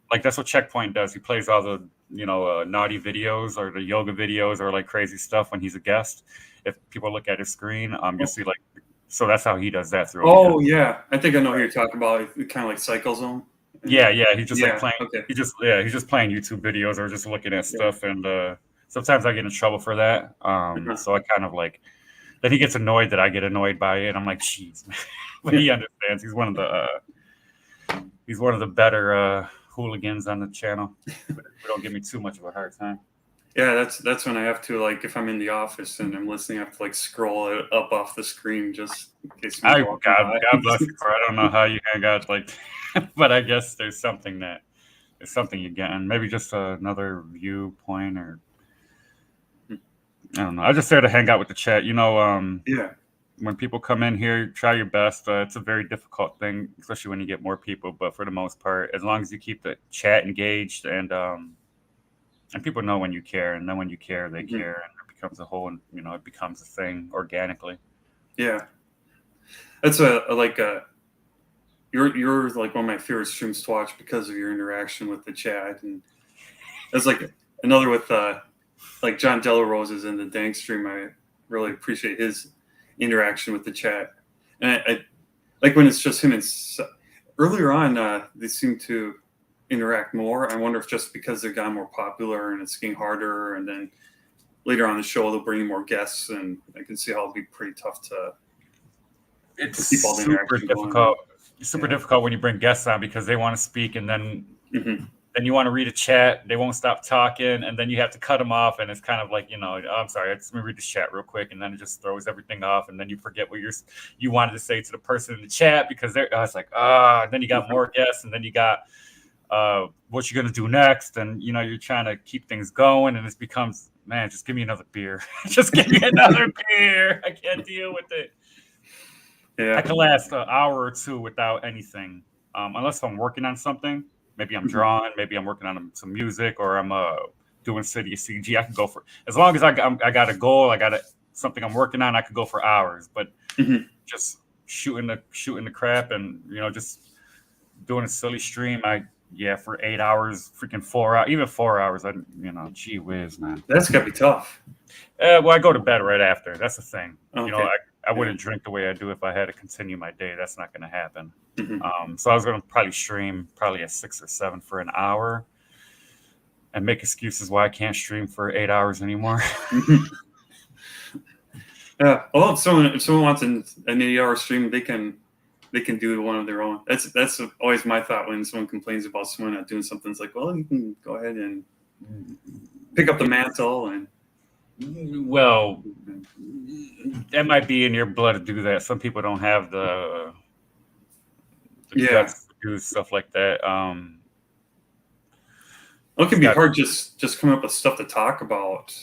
like that's what Checkpoint does. He plays all the, naughty videos or the yoga videos or like crazy stuff when he's a guest. If people look at his screen, you'll see like, so that's how he does that through. Oh yeah, I think I know who you're talking about. It kind of like Cycle Zone. Yeah, he's just like playing. Okay. He's just playing YouTube videos or just looking at stuff, and sometimes I get in trouble for that. So I kind of like. Then he gets annoyed that I get annoyed by it. I'm like, jeez, man. But he understands. He's one of the better hooligans on the channel. But don't give me too much of a hard time. Yeah, that's when I have to, like, if I'm in the office and I'm listening, I have to like scroll it up off the screen just in case. God bless you. I don't know how you got like, but I guess there's something you get, and maybe just another viewpoint, or I don't know. I'm just there to hang out with the chat. When people come in here, try your best. It's a very difficult thing, especially when you get more people. But for the most part, as long as you keep the chat engaged and people know when you care, and then when you care, they care, and it becomes a whole, and it becomes a thing organically. Yeah, that's you're like one of my favorite streams to watch because of your interaction with the chat, and it's like another with like John Delarose is in the Dank stream. I really appreciate his interaction with the chat, and I like when it's just him. And earlier on, they seem to interact more. I wonder if just because they've gotten more popular and it's getting harder, and then later on the show they'll bring in more guests, and I can see how it'll be pretty tough to it's keep all the super interaction difficult going. It's super difficult when you bring guests on because they want to speak, and then Mm-hmm. you want to read a chat. They won't stop talking, and then you have to cut them off, and it's kind of like, oh, I'm sorry, let me read the chat real quick, and then it just throws everything off, and then you forget what you wanted to say to the person in the chat because it's like, then you got more guests, and then you got what you're gonna do next, and you're trying to keep things going, and it becomes, man, just give me another beer. Just give me another beer. I can't deal with it. Yeah. I can last an hour or two without anything, unless I'm working on something. Maybe I'm drawing. Maybe I'm working on some music, or I'm doing City of CG. I can go for, as long as I got a goal. I got something I'm working on. I could go for hours. But just shooting the crap, and just doing a silly stream. For 8 hours, freaking 4 hours, even 4 hours. Gee whiz, man. That's gotta be tough. Well, I go to bed right after. That's the thing. Okay. I wouldn't drink the way I do if I had to continue my day. That's not going to happen. Mm-hmm. So I was going to probably stream at 6 or 7 for an hour, and make excuses why I can't stream for 8 hours anymore. Yeah. Well, if someone wants an 8-hour stream, they can do one of their own. That's always my thought when someone complains about someone not doing something. It's like, well, you can go ahead and pick up the mantle and. Well, that might be in your blood to do that. Some people don't have the guts to do stuff like that. It can be hard just coming up with stuff to talk about.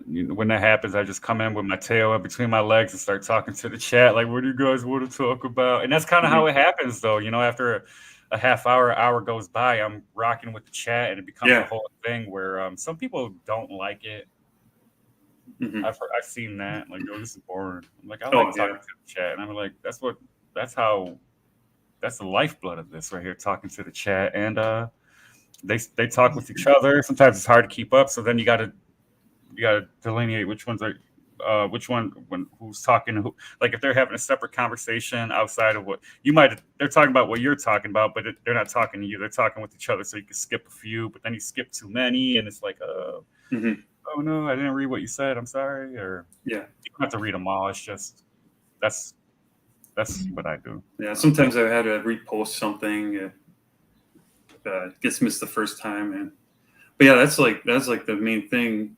When that happens, I just come in with my tail in between my legs and start talking to the chat. Like, what do you guys want to talk about? And that's kind of how it happens, though. After a half hour goes by, I'm rocking with the chat, and it becomes a whole thing where some people don't like it. I've seen that. Like, oh, this is boring. I'm like, I like talking to the chat, and I'm like, that's the lifeblood of this right here, talking to the chat. And they talk with each other. Sometimes it's hard to keep up, so then you gotta delineate which ones are who's talking to who. Like, if they're having a separate conversation outside of what they're talking about what you're talking about, but they're not talking to you. They're talking with each other, so you can skip a few, but then you skip too many, and it's like, oh no, I didn't read what you said. I'm sorry. Or you don't have to read them all. It's just that's what I do. Yeah, sometimes I've had to repost something. Gets missed the first time, but yeah, that's like the main thing.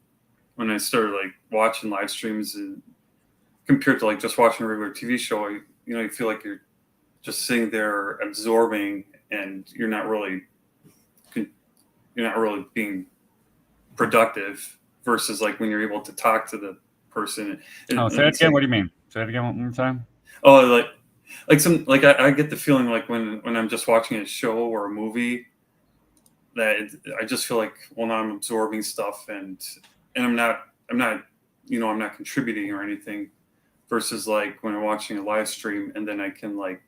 When I started like watching live streams, and compared to like just watching a regular TV show, you feel like you're just sitting there absorbing, and you're not really being productive. Versus like when you're able to talk to the person. Say that again. What do you mean? Say it again one more time. Oh, I get the feeling like when I'm just watching a show or a movie, that I just feel like, well, now I'm absorbing stuff, and I'm not contributing or anything, versus like when I'm watching a live stream, and then I can like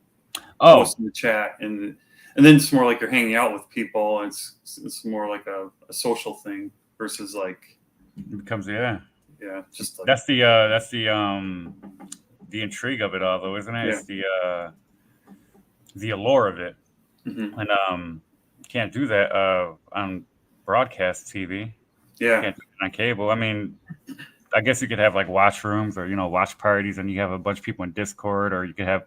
post in the chat, and then it's more like you're hanging out with people. And it's more like a social thing versus like it becomes just like, that's the intrigue of it all, though, isn't it? It's the allure of it. And you can't do that on broadcast TV. You can't do it on cable. I mean, I guess you could have like watch rooms or watch parties, and you have a bunch of people in Discord, or you could have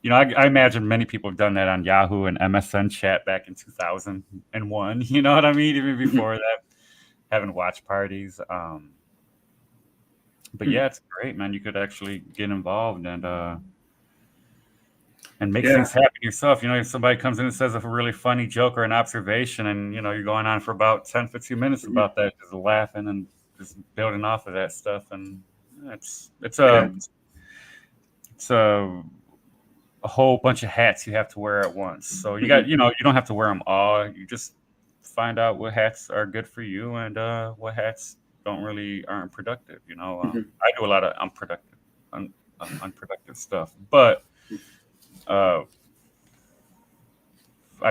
I imagine many people have done that on Yahoo and MSN chat back in 2001. You know what I mean? Even before that, having watch parties. But yeah, it's great, man. You could actually get involved and make things happen yourself. If somebody comes in and says a really funny joke or an observation, and you're going on for about 10, 15 minutes about that, just laughing and just building off of that stuff. And it's a whole bunch of hats you have to wear at once. So you got, you don't have to wear them all. You just find out what hats are good for you, and what hats aren't productive. I do a lot of unproductive stuff, but I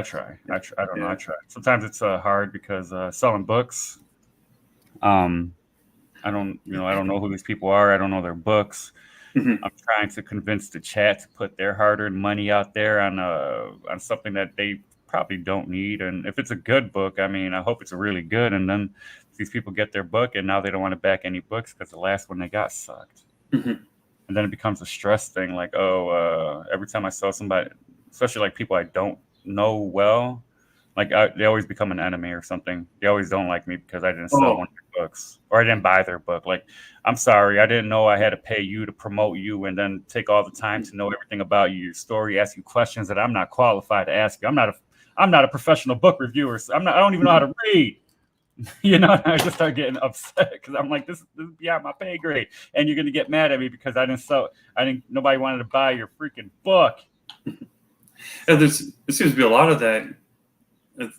try. I don't know. I try. Sometimes it's hard because selling books. I don't know who these people are. I don't know their books. I'm trying to convince the chat to put their hard-earned money out there on something that they probably don't need. And if it's a good book, I mean, I hope it's really good. And then these people get their book, and now they don't want to back any books because the last one they got sucked. and then it becomes a stress thing. Like, every time I saw somebody, especially like people I don't know well, like they always become an enemy or something. They always don't like me because I didn't sell Oh, one of their books or I didn't buy their book. Like, I'm sorry, I didn't know I had to pay you to promote you and then take all the time to know everything about you, your story, ask you questions that I'm not qualified to ask you. I'm not a professional book reviewer. So I don't even know how to read. I just start getting upset because I'm like, this is beyond my pay grade, and you're gonna get mad at me because I didn't. Nobody wanted to buy your freaking book. and there seems to be a lot of that.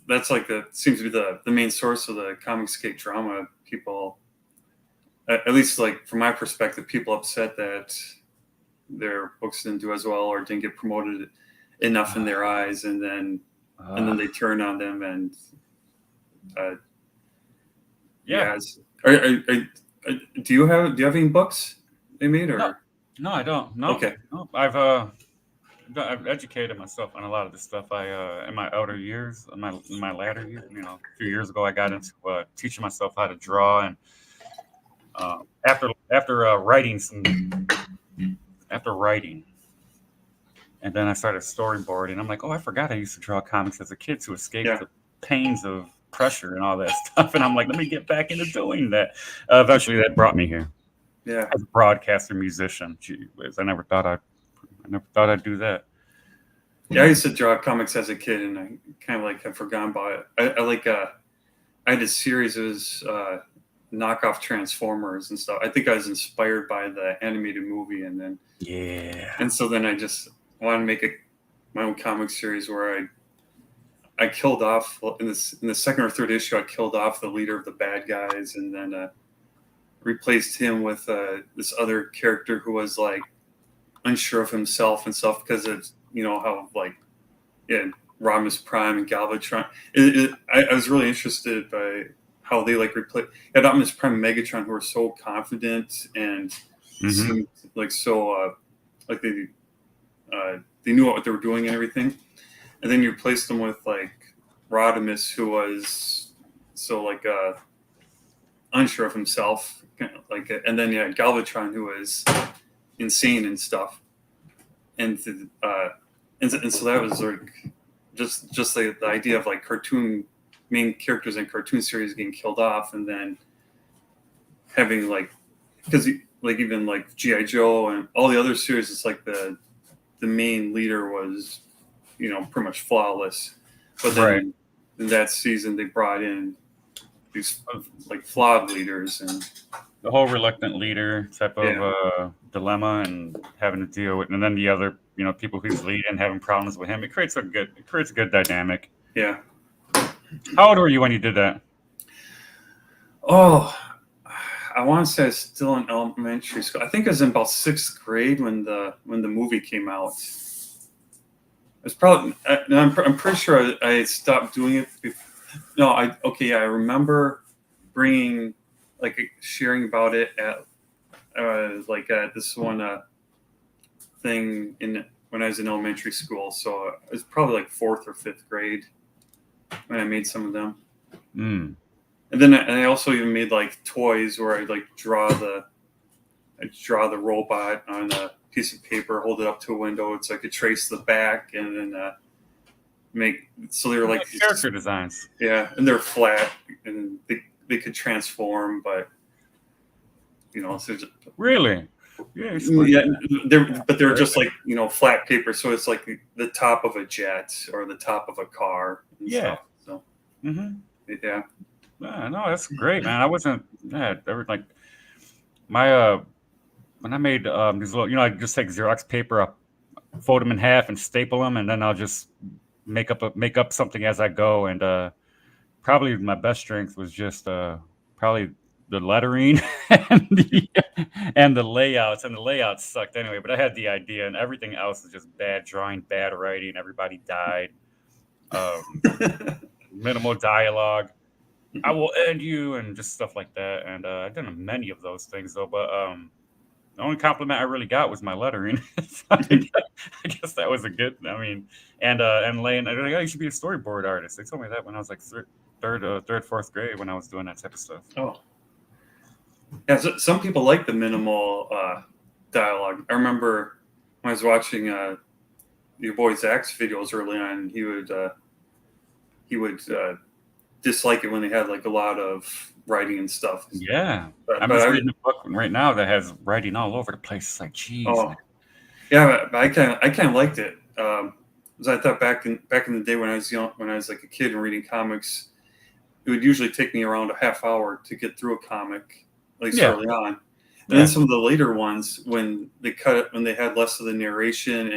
That's like seems to be the main source of the Comicscape drama. People, at least like from my perspective, people upset that their books didn't do as well or didn't get promoted enough in their eyes, and then they turn on them and Yeah. do you have any books they made or No, I don't. No. Okay. No, I've educated myself on a lot of this stuff. I in my outer years, in my latter years, a few years ago, I got into teaching myself how to draw, and after writing, and then I started storyboarding. I'm like, oh, I forgot I used to draw comics as a kid to escape Yeah. the pains of pressure and all that stuff. And I'm like, let me get back into doing that. Eventually, that brought me here. Yeah. As a broadcaster, musician. Gee whiz, I never thought I'd do that. Yeah, I used to draw comics as a kid, and I kind of like have forgotten about it. I had a series. It was knockoff Transformers and stuff. I think I was inspired by the animated movie, and so then I just wanted to make my own comic series where I killed off in the second or third issue. I killed off the leader of the bad guys, and then replaced him with this other character who was like unsure of himself and stuff because of how like Rodimus Prime and Galvatron. I was really interested by how they like replace Optimus Prime and Megatron, who are so confident and seemed like so like they knew what they were doing and everything, and then you replaced them with like Rodimus, who was so like unsure of himself, and then Galvatron, who was insane and stuff, and so that was like just the idea of like main characters in cartoon series getting killed off, and then having because like even like G.I. Joe and all the other series, it's like the main leader was pretty much flawless, but then in that season they brought in these like flawed leaders and the whole reluctant leader type of dilemma and having to deal with, and then the other people who's leading having problems with him. It creates a good dynamic. Yeah. How old were you when you did that? Oh, I want to say I was still in elementary school. I think I was in about 6th grade when the movie came out. It's probably I'm pretty sure I stopped doing it. No, I remember sharing about it at this one thing when I was in elementary school. So it was probably like 4th or 5th grade when I made some of them. And then I also even made like toys where I like draw the robot on a piece of paper, hold it up to a window so I could trace the back, and then they were like character designs. Yeah, and they're flat and they could transform, but so really. Yeah, they're just like flat paper, so it's like the top of a jet or the top of a car. And stuff, so yeah. No, that's great, man. I wasn't ever like my when I made these little, I just take Xerox paper, I'll fold them in half and staple them, and then I'll just make up something as I go. And probably my best strength was just probably the lettering and the layouts. And the layouts sucked anyway, but I had the idea, and everything else is just bad drawing, bad writing. Everybody died. Minimal dialogue. I will end you, and just stuff like that. And I've done many of those things though, but the only compliment I really got was my lettering. So I guess that was a good. I mean, and Lane, they're like, oh, you should be a storyboard artist. They told me that when I was like third, fourth grade when I was doing that type of stuff. Oh, yeah. So some people like the minimal dialogue. I remember when I was watching your boy Zach's videos early on, he would dislike it when they had like a lot of writing and stuff. Yeah. But, I'm but just I reading a book right now that has writing all over the place. It's like, geez, man. oh yeah, but I kind of liked it. 'Cause I thought back in the day when I was young, when I was like a kid and reading comics, it would usually take me around a half hour to get through a comic, at least Yeah. early on. And Yeah. then some of the later ones, when they cut it, when they had less of the narration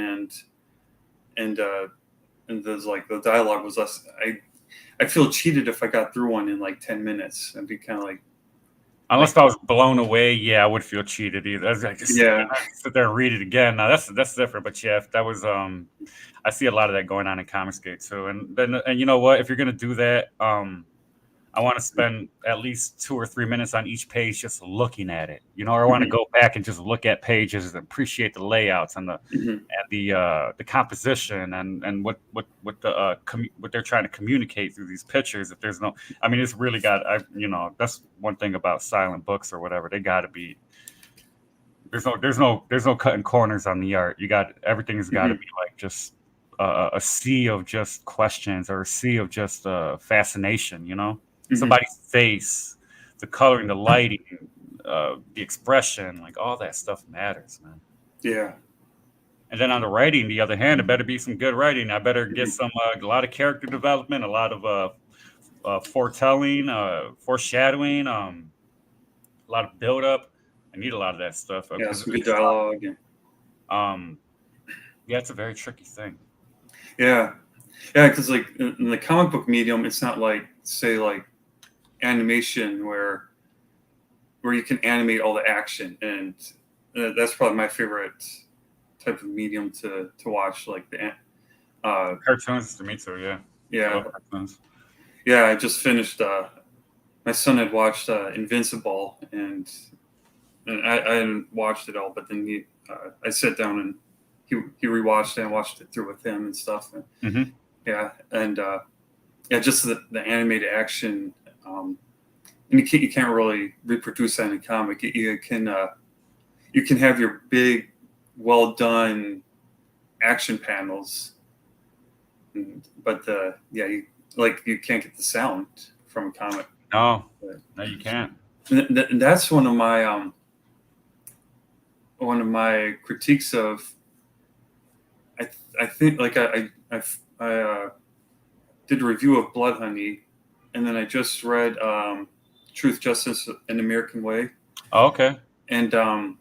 and there's like the dialogue was less. I feel cheated if I got through one in like 10 minutes. I'd be kind of like Unless I was blown away, yeah, I would feel cheated either. I was like, just yeah, sit there and read it again. Now that's different. But yeah, if that was I see a lot of that going on in Comicsgate too. And you know what? If you're gonna do that, I want to spend at least 2 or 3 minutes on each page just looking at it. You know, or I want to go back and just look at pages and appreciate the layouts and mhm, the composition and what what they're trying to communicate through these pictures. If there's no, I mean, it's really got. That's one thing about silent books or whatever. They got to be. There's no cutting corners on the art. You got everything's got to mhm, be like just a sea of just questions or a sea of just fascination. You know, mhm, somebody's face, the coloring, the lighting, the expression, like all that stuff matters, man. yeah, And then on the writing, the other hand, it better be some good writing. I better get mhm, some a lot of character development, a lot of foretelling, foreshadowing, a lot of build up. I need a lot of that stuff yeah. because Some good dialogue. And, um, yeah, it's a very tricky thing. yeah, yeah. Because like in the comic book medium, it's not like say like animation where you can animate all the action, and that's probably my favorite type of medium to watch. Like Cartoons to me too, yeah. I yeah, love cartoons. yeah. I just finished. My son had watched Invincible, and I hadn't watched it all, but then I sat down and he rewatched it and watched it through with him and stuff. And, Hmm. yeah, and yeah, just the animated action. And you can't really reproduce that in a comic. You can have your big, well done action panels, but yeah, you can't get the sound from a comic. No, But, no, you can't. and that's one of my critiques of. I think like I did a review of Blood Honey, and then I just read Truth, Justice, and American Way, Oh, okay. and I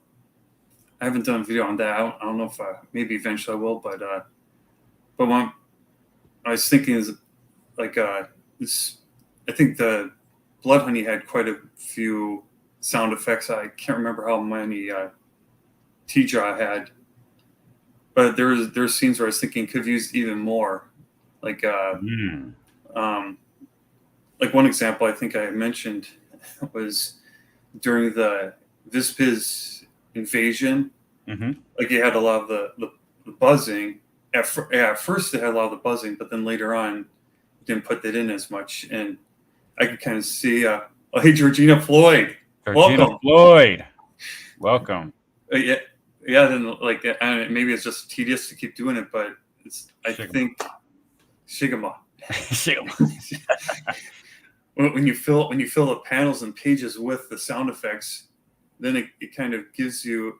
haven't done a video on that. I don't know if maybe eventually I will, but what I was thinking is like this. I think the Blood Honey had quite a few sound effects. I can't remember how many T-Jaw had, but there's scenes where I was thinking could have used even more. Like Mm. um, like one example I think I mentioned was during the Vispiz invasion. Hmm. Like you had a lot of the buzzing. At first, they had a lot of the buzzing, but then later on, didn't put that in as much. And I could kind of see, oh, hey, Georgina Floyd, Georgina welcome. Floyd, welcome. Yeah, yeah. Then like, maybe it's just tedious to keep doing it, but I Shigma. think Shigama. Shigma. When you fill the panels and pages with the sound effects, then it kind of gives you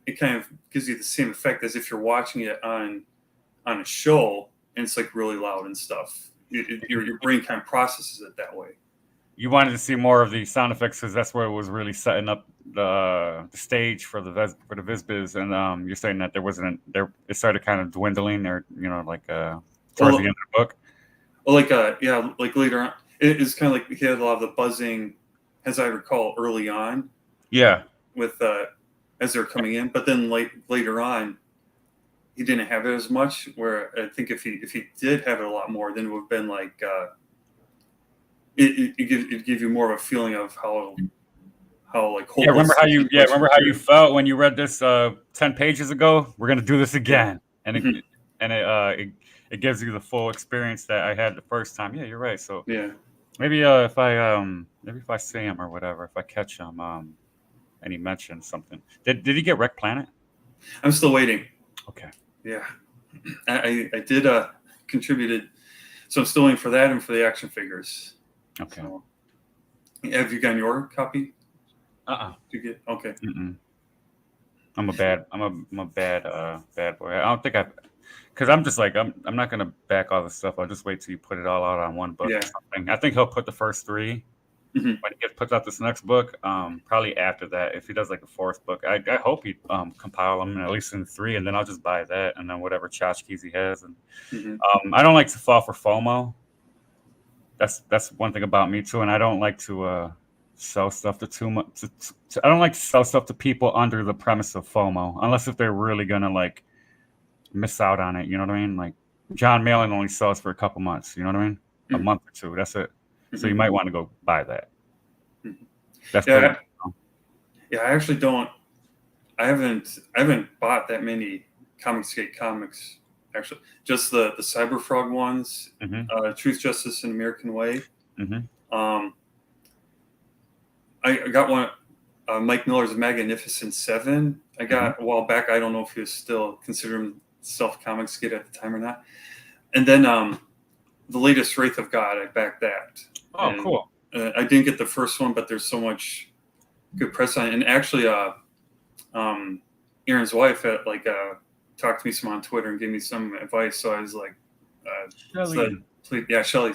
the same effect as if you're watching it on a show, and it's like really loud and stuff. Your brain kind of processes it that way. You wanted to see more of the sound effects because that's where it was really setting up the stage for the Vizbiz, and you're saying that there wasn't there. It started kind of dwindling, or like towards the end of the book. Well, like yeah, like later on, it's kind of like he had a lot of the buzzing, as I recall, early on Yeah, with as they're coming in, but then later on, he didn't have it as much. Where I think if he did have it a lot more, then it would have been like it'd give you more of a feeling of how like hopeless. Remember how you felt when you read this 10 pages ago? We're gonna do this again, and Mhm. it gives you the full experience that I had the first time. Yeah, you're right. So Yeah. maybe if I see him or whatever, if I catch him, and he mentioned something. Did he get Wreck Planet? I'm still waiting. Okay. Yeah, I did contributed, so I'm still waiting for that and for the action figures. Okay. So, have you gotten your copy? Uh-uh. Did you get okay? Mm-mm. I'm a bad bad boy. I don't think because I'm just like I'm not gonna back all the stuff. I'll just wait till you put it all out on one book Yeah. or something. I think he'll put the first 3 Mhm. when he puts out this next book. Probably after that, if he does like a 4th book, I hope he compile them at least in 3, and then I'll just buy that and then whatever tchotchkes he has. And Mhm. I don't like to fall for FOMO. That's one thing about me too, and I don't like to sell stuff to too much. I don't like to sell stuff to people under the premise of FOMO, unless if they're really gonna like miss out on it. You know what I mean? Like John Malin only sells for a couple months. You know what I mean? A Mhm. month or 2. That's it. So you Mhm. might want to go buy that. Mhm. That's Yeah, pretty. yeah. I actually don't. I haven't bought that many Comicsgate comics. Actually, just the Cyber Frog ones, Mm-hmm, Truth, Justice, and American Way. mm-hmm. Um, I got one. Mike Miller's Magnificent Seven. I got a while back. I don't know if he was still considering himself Comicsgate at the time or not. And then the latest Wraith of God. I backed that. Oh, And, cool. I didn't get the first one, but there's so much good press on it. And actually, Aaron's wife had talked to me some on Twitter and gave me some advice. So I was like, Shelly. Shelly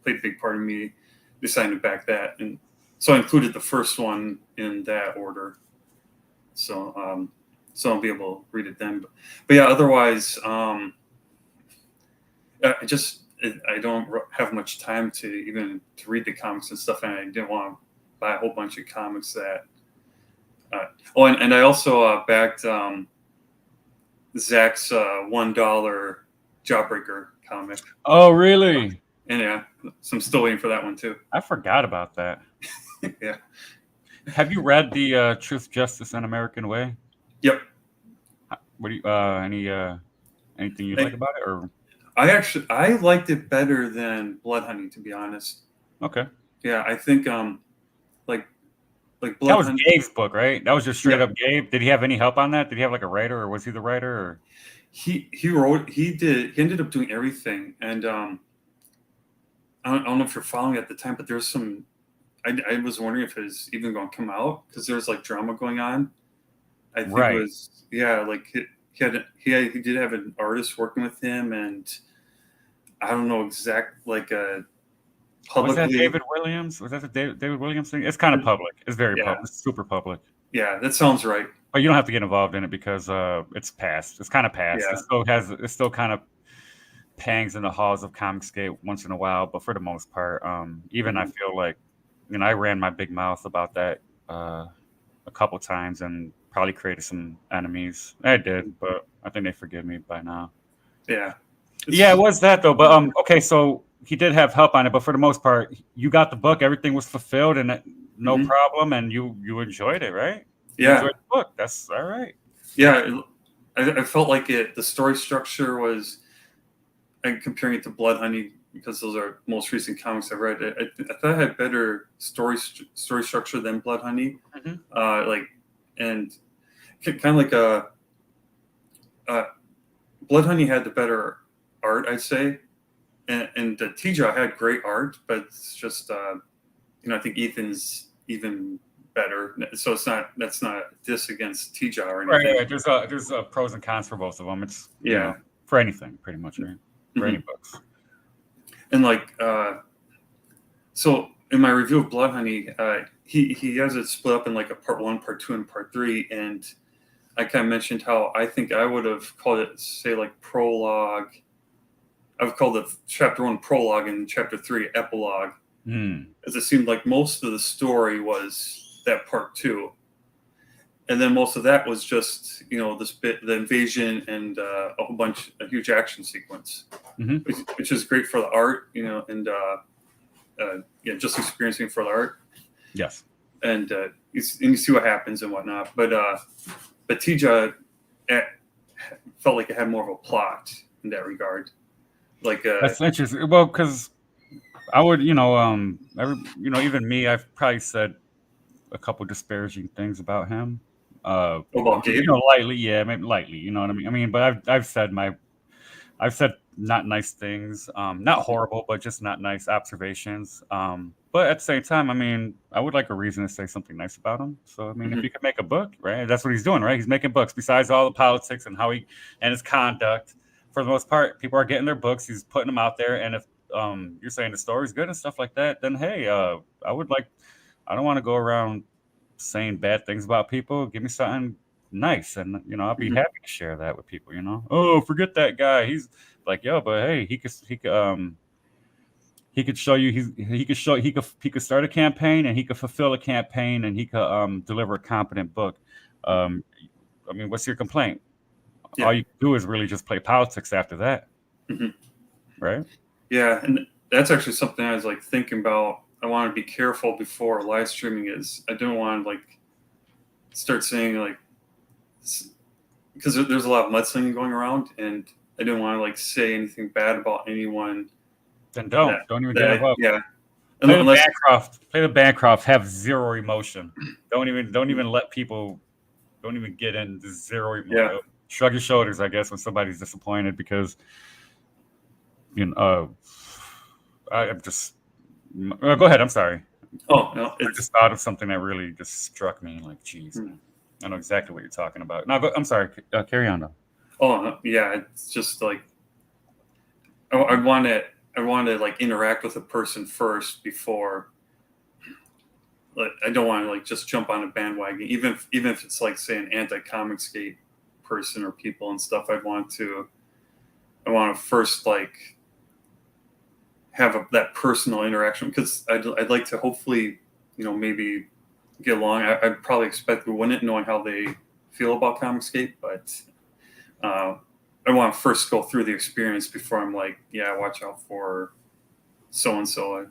played a big part of me deciding to back that, and so I included the first one in that order. So so I'll be able to read it then. But yeah, otherwise, I don't have much time to read the comics and stuff, and I didn't want to buy a whole bunch of comics that. And I also backed Zach's $1 Jawbreaker comic. Oh, really? And yeah, so I'm still waiting for that one too. I forgot about that. Yeah. Have you read the Truth, Justice, and American Way? Yep. What do you anything you like I, about it, or I liked it better than Blood Honey, to be honest. okay? Yeah, I think like That Blood was Honey. Gabe's book, right? That was just straight Yep. up Gabe. Did he have any help on that? Did he have like a writer, or was he the writer? Or He ended up doing everything, and I don't know if you're following at the time, but there's some. I was wondering if it was even going to come out because there's like drama going on. I think it right? was like he did have an artist working with him, and I don't know exact like Was that publicly. David Williams? Was that the David Williams thing? It's kind of public. It's very Yeah, public. It's super public. yeah, that sounds right. But you don't have to get involved in it because it's past. It's kind of past. Yeah. It still kind of pangs in the halls of Comicsgate once in a while, but for the most part, even I feel like, I ran my big mouth about that a couple times and probably created some enemies. I did, but I think they forgive me by now. Yeah. Yeah, it was that though. But okay, so he did have help on it, but for the most part, you got the book, everything was fulfilled, and no problem, and you enjoyed it, right? You enjoyed the book. That's all right. Yeah, I felt like the story structure was, and comparing it to Blood Honey because those are most recent comics I've read. I thought it had better story structure than Blood Honey. And kind of like Blood Honey had the better art, I'd say, and the Tija had great art, but it's just I think Ethan's even better. So that's not a diss against Tija or anything. Right. There's pros and cons for both of them. It's for anything pretty much, right? For any books. And so in my review of Blood Honey, he has it split up in like a part 1, part 2, and part 3, and I kind of mentioned how I think I would have called it, say, like prologue. I've called it chapter 1 prologue and chapter 3 epilogue, as it seemed like most of the story was that part 2, and then most of that was just this bit, the invasion, and a huge action sequence, which is great for the art, and just experiencing for the art. Yes, and you see what happens and whatnot, but Tija felt like it had more of a plot in that regard. Like that's interesting. Well, because I would, even me, I've probably said a couple disparaging things about him. About Gabe? Lightly, yeah, maybe lightly. You know what I mean? But I've said not nice things, not horrible, but just not nice observations. But at the same time, I would like a reason to say something nice about him. So, if you could make a book, right? That's what he's doing, right? He's making books. Besides all the politics and how he and his conduct, for the most part, people are getting their books. He's putting them out there, and if you're saying the story's good and stuff like that, then hey, I would like. I don't want to go around saying bad things about people. Give me something nice, and I'll be happy to share that with people. Oh, forget that guy. He's like, yo, but hey, he could show you he could start a campaign, and he could fulfill a campaign, and he could deliver a competent book. What's your complaint? Yeah. All you do is really just play politics after that, right? Yeah, and that's actually something I was like thinking about. I want to be careful before live streaming is. I don't want to like start saying like, because there's a lot of mudslinging going around, and I didn't want to like say anything bad about anyone. Then don't even get involved. Yeah, Play the Bancroft. Have zero emotion. Don't even let people. Don't even get into zero emotion. Yeah. Shrug your shoulders, I guess, when somebody's disappointed because I'm just. Go ahead. I'm sorry. Oh no, I just thought of something that really just struck me. Like, geez, man. I know exactly what you're talking about. No, I'm sorry. Carry on though. Oh yeah, it's just like I want to like interact with a person first before. Like I don't want to like just jump on a bandwagon, even if it's like say an anti-Comicsgate person or people and stuff. I want to first like have that personal interaction because I'd like to hopefully maybe get along. I'd probably expect we wouldn't, knowing how they feel about Comicsgate, but I want to first go through the experience before I'm like, yeah, watch out for so and so.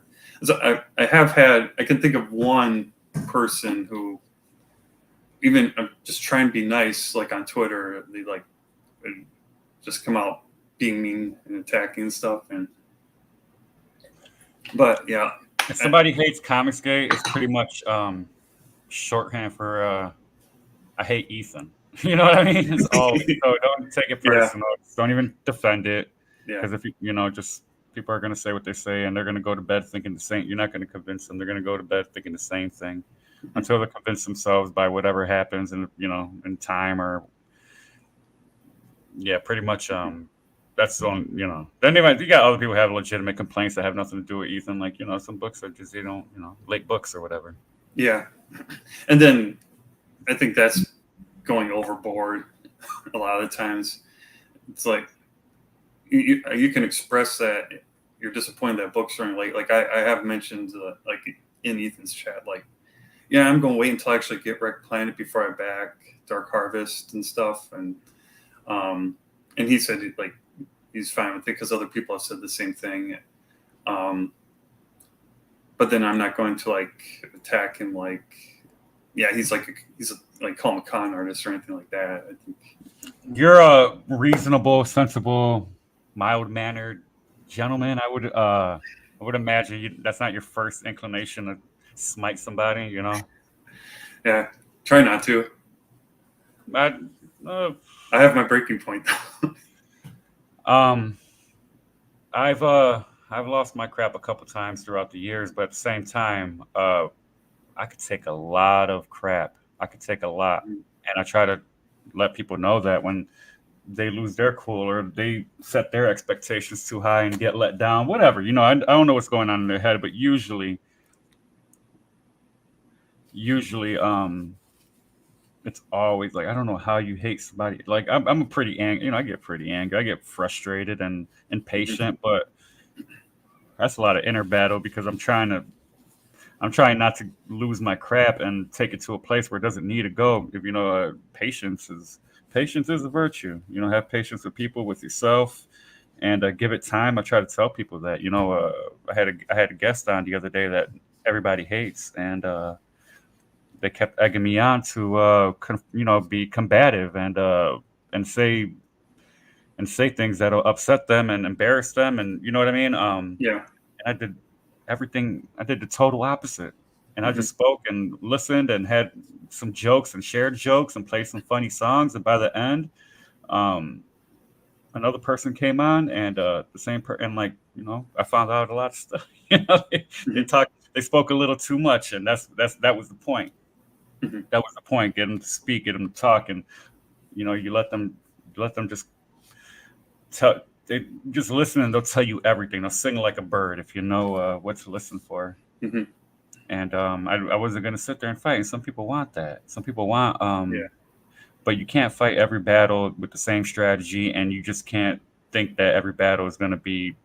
I have had. I can think of one person who, even just trying to be nice, like on Twitter, they like just come out being mean and attacking and stuff. But yeah, if somebody hates Comicsgate, it's pretty much shorthand for I hate Ethan. You know what I mean? It's all so don't take it personal. Yeah. Don't even defend it. Because if just people are going to say what they say, and they're going to go to bed thinking the same. You're not going to convince them. They're going to go to bed thinking the same thing until they convince themselves by whatever happens, and in time or pretty much. That's on Then you got other people who have legitimate complaints that have nothing to do with Ethan, like some books are just late books or whatever. Yeah, and then I think that's going overboard a lot of the times. It's like you can express that you're disappointed that books are late. Like I have mentioned like in Ethan's chat, like I'm going to wait until I actually get Wrecked Planet before I back Dark Harvest and stuff, and he said like he's fine with it because other people have said the same thing. But then I'm not going to like attack him like he's like call him a con artist or anything like that. I think you're a reasonable, sensible, mild-mannered gentleman. I would imagine that's not your first inclination to smite somebody. Yeah, try not to. I have my breaking point. I've lost my crap a couple times throughout the years, but at the same time, I could take a lot of crap. I could take a lot, and I try to let people know that when they lose their cool or they set their expectations too high and get let down, whatever. I don't know what's going on in their head, but usually, it's always like, I don't know how you hate somebody. Like I'm pretty angry. I get pretty angry. I get frustrated and impatient, but that's a lot of inner battle because I'm trying not to lose my crap and take it to a place where it doesn't need to go. If patience is a virtue. Have patience with people, with yourself, and give it time. I try to tell people that. I had a guest on the other day that everybody hates, and they kept egging me on to be combative and say things that'll upset them and embarrass them, and you know what I mean. And I did everything. I did the total opposite, and I just spoke and listened and had some jokes and shared jokes and played some funny songs. And by the end, um, another person came on, and and like, I found out a lot of stuff. They Mhm. talked, they spoke a little too much, and that was the point. Mhm. That was the point. Get them to speak, get them to talk, and you let them just tell. They just listen, and they'll tell you everything. They'll sing like a bird if you know what to listen for. Mhm. And I wasn't gonna sit there and fight. And some people want that. Some people want, Yeah. but you can't fight every battle with the same strategy, and you just can't think that every battle is gonna be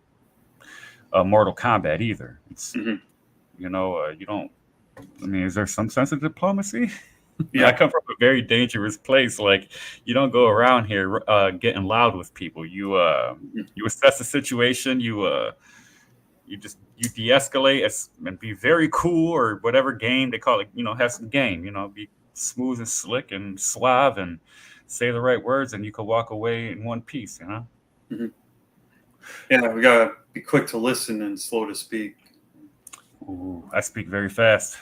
Mortal Kombat either. It's Mhm. you don't. I mean, is there some sense of diplomacy? I Yeah. come from a very dangerous place. Like, you don't go around here getting loud with people. Mhm. You assess the situation. You de-escalate and be very cool, or whatever game they call it. Have some game. Be smooth and slick and suave and say the right words, and you can walk away in one piece. Mhm. Yeah, we gotta be quick to listen and slow to speak. Ooh, I speak very fast.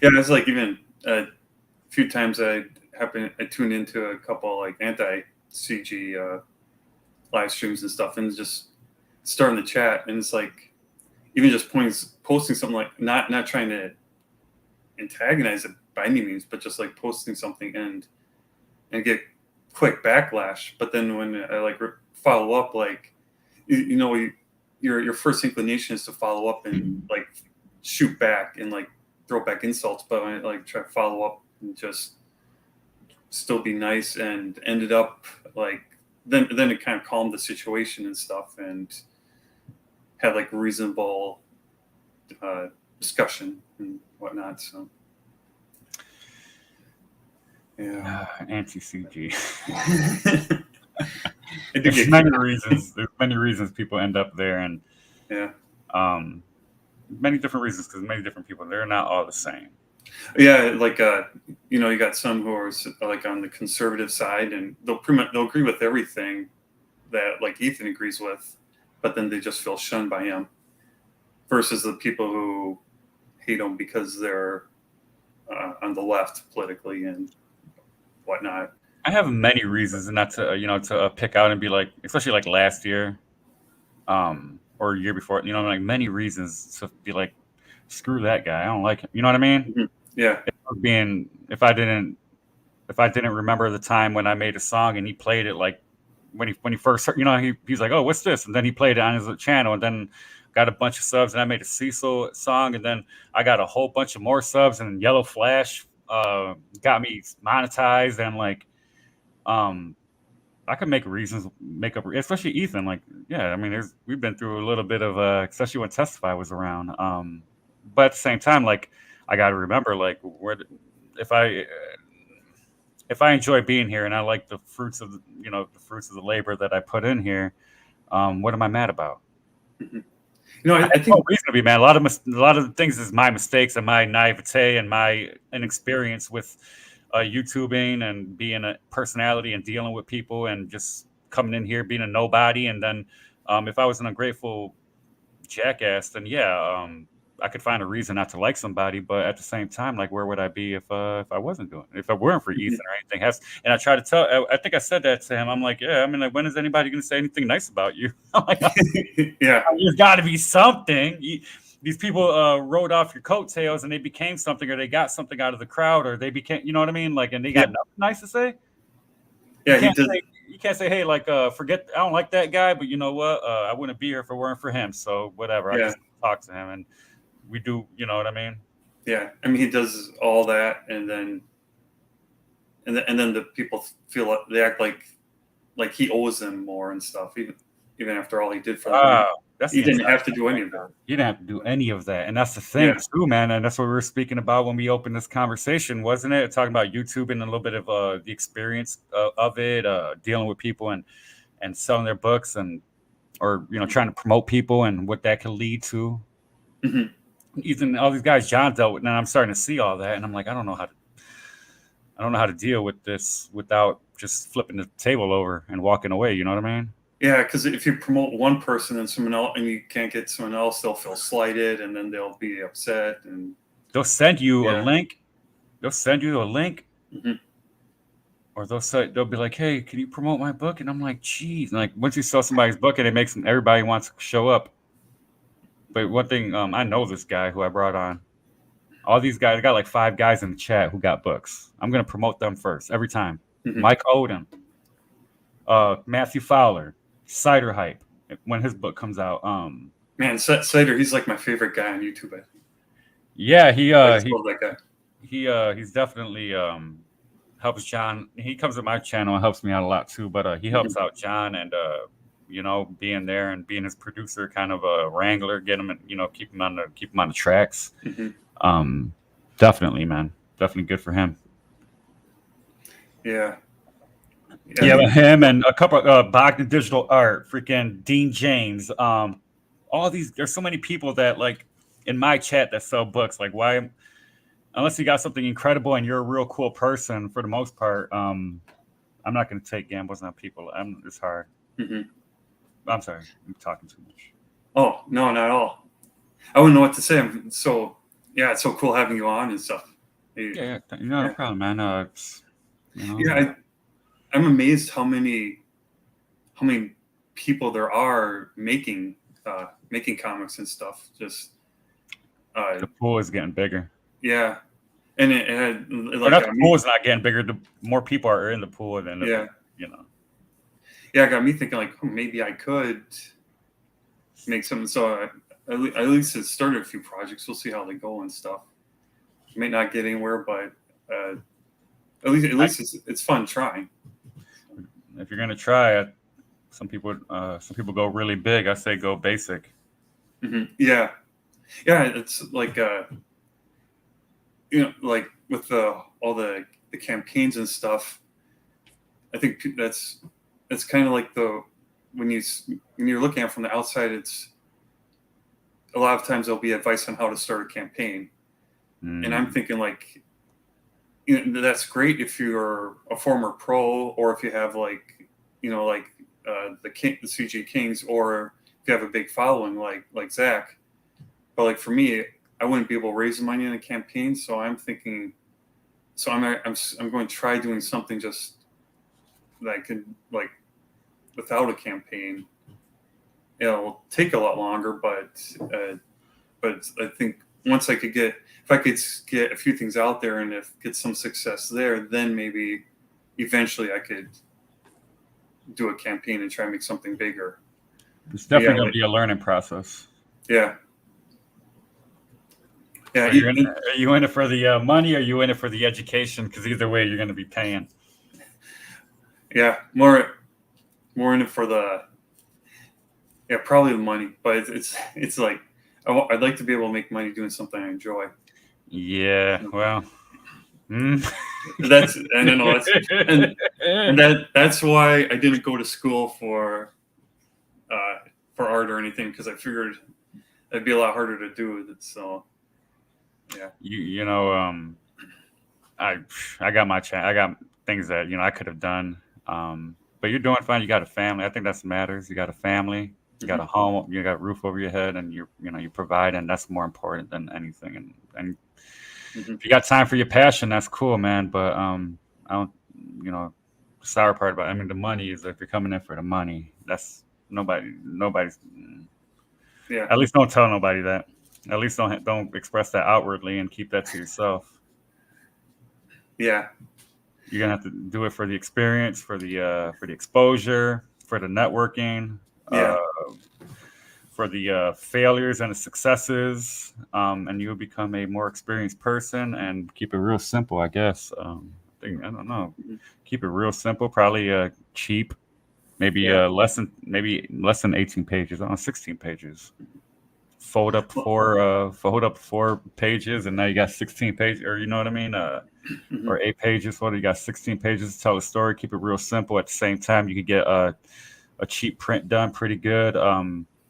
Yeah, it's like even a few times I tuned into a couple like anti CG live streams and stuff, and just starting the chat, and it's like even just posting something, like not trying to antagonize it by any means, but just like posting something and get quick backlash. But then when I like follow up, like your first inclination is to follow up and like shoot back and like throw back insults, but when I like try to follow up and just still be nice, and ended up like then it kind of calmed the situation and stuff, and had like reasonable discussion and whatnot. So yeah. Anti CG. I do There's get many reasons. There's many reasons people end up there, and yeah. um, many different reasons because many different people. They're not all the same. Yeah, like you got some who are like on the conservative side, and they'll agree with everything that like Ethan agrees with, but then they just feel shunned by him. Versus the people who hate him because they're on the left politically and whatnot. I have many reasons not to, pick out and be like, especially like last year, or year before, like many reasons to be like, screw that guy. I don't like him. You know what I mean? Mhm. Yeah, If I didn't remember the time when I made a song and he played it, like when he first heard, he's like, oh, what's this? And then he played it on his channel, and then got a bunch of subs, and I made a Cecil song, and then I got a whole bunch of more subs, and Yellow Flash got me monetized, and like um I could make up, especially Ethan. Like, yeah, I mean, we've been through a little bit of, especially when Testify was around. But at the same time, like, I got to remember, like, if I if I enjoy being here and I like the fruits of the fruits of the labor that I put in here, what am I mad about? Mhm. I I have no think reason to be mad. A lot of the things is my mistakes and my naivete and my inexperience with YouTubing and being a personality and dealing with people and just coming in here being a nobody. And then if I was an ungrateful jackass, then yeah, I could find a reason not to like somebody. But at the same time, like, where would I be if I wasn't doing it? If I weren't for Mhm. Ethan or anything? And I try to tell. I think I said that to him. I'm like, yeah. I mean, like, when is anybody going to say anything nice about you? I'm like, Yeah, there's got to be something. These people rode off your coattails and they became something, or they got something out of the crowd, or they became, you know what I mean? Like, and they yeah, got nothing nice to say. You yeah. He can't does. say, hey, like, forget, I don't like that guy, but you know what? I wouldn't be here if it weren't for him. So whatever. I Yeah, just talk to him, and we do, you know what I mean? yeah. I mean, he does all that, and then the people feel like they act like he owes them more and stuff, even after all he did for them. Wow, that's He the didn't entire have to do any of that. You didn't have to do any of that. And that's the Yeah. thing too, man. And that's what we were speaking about when we opened this conversation, wasn't it? Talking about YouTube and a little bit of the experience of it, dealing with people and selling their books, and or trying to promote people and what that could lead to. Mhm. Ethan, all these guys John dealt with, and I'm starting to see all that, and I'm like, I don't know how to deal with this without just flipping the table over and walking away. You know what I mean? Yeah, because if you promote one person and someone else, and you can't get someone else, they'll feel slighted, and then they'll be upset. And They'll send you a yeah, link. They'll send you a link, hmm or they'll be like, "Hey, can you promote my book?" And I'm like, "Geez!" And like once you sell somebody's book, and it makes everybody wants to show up. But one thing, I know this guy who I brought on. All these guys, I got like 5 guys in the chat who got books. I'm gonna promote them first every time. hmm Mike Odom, Matthew Fowler, Cider Hype when his book comes out. man, Cider, he's like my favorite guy on YouTube. I think. Yeah, I just love that guy. he's definitely helps John. He comes to my channel and helps me out a lot too. But he helps out John and being there and being his producer, kind of a wrangler, get him, keep him on the tracks. hmm Definitely, man, definitely good for him. Yeah. Yeah, but him and a couple Bogdan Digital Art, freaking Dean James, all these. There's so many people that like in my chat that sell books. Like, why? Unless you got something incredible and you're a real cool person, for the most part, I'm not going to take gambles on people. It's hard. hmm I'm sorry, I'm talking too much. Oh no, not at all. I wouldn't know what to say. It's so cool having you on and stuff. Yeah, no problem, man. Yeah, I'm amazed how many people there are making comics and stuff. Just the pool is getting bigger. yeah, and it the pool is not getting bigger. The more people are in the pool, than yeah, Yeah, it got me thinking like, maybe I could make something. So at least it started a few projects. We'll see how they go and stuff. May not get anywhere, but at least it's fun trying. If you're gonna try it, some people go really big. I say go basic. Mm-hmm. Yeah, it's like like with all the campaigns and stuff. I think that's kind of like when you're looking at it from the outside, it's a lot of times there'll be advice on how to start a campaign, and I'm thinking like, that's great if you're a former pro, or if you have like the CG Kings, or if you have a big following like Zach. But like for me, I wouldn't be able to raise money in a campaign, so I'm thinking, I'm going to try doing something just that I could, like, without a campaign. It'll take a lot longer, but I think once if I could get a few things out there and get some success there, then maybe eventually I could do a campaign and try and make something bigger. It's definitely going to be a learning process. Yeah. Yeah. Are you in it for the money, or are you in it for the education? Because either way, you're going to be paying. Yeah, more in it for probably the money. But it's like I'd like to be able to make money doing something I enjoy. Yeah, well, that's why I didn't go to school for art or anything, because I figured it'd be a lot harder to do it. So yeah, I got I got things that I could have done, but you're doing fine. You got a family. I think that matters. You got a family. You got a home. You got a roof over your head, and you provide, and that's more important than anything. And if you got time for your passion, that's cool, man. But I don't. The sour part about the money is, if you're coming in for the money, that's nobody's. Yeah. At least don't tell nobody that. At least don't express that outwardly, and keep that to yourself. Yeah. You're gonna have to do it for the experience, for the exposure, for the networking, for the failures and the successes, and you'll become a more experienced person. And keep it real simple, I guess. I don't know. Keep it real simple. Probably cheap. Maybe less than 18 pages. 16 pages. Fold up 4 pages, and now you got 16 pages, or you know what I mean? Or 8 pages. You got 16 pages to tell a story. Keep it real simple. At the same time, you could get a cheap print done pretty good,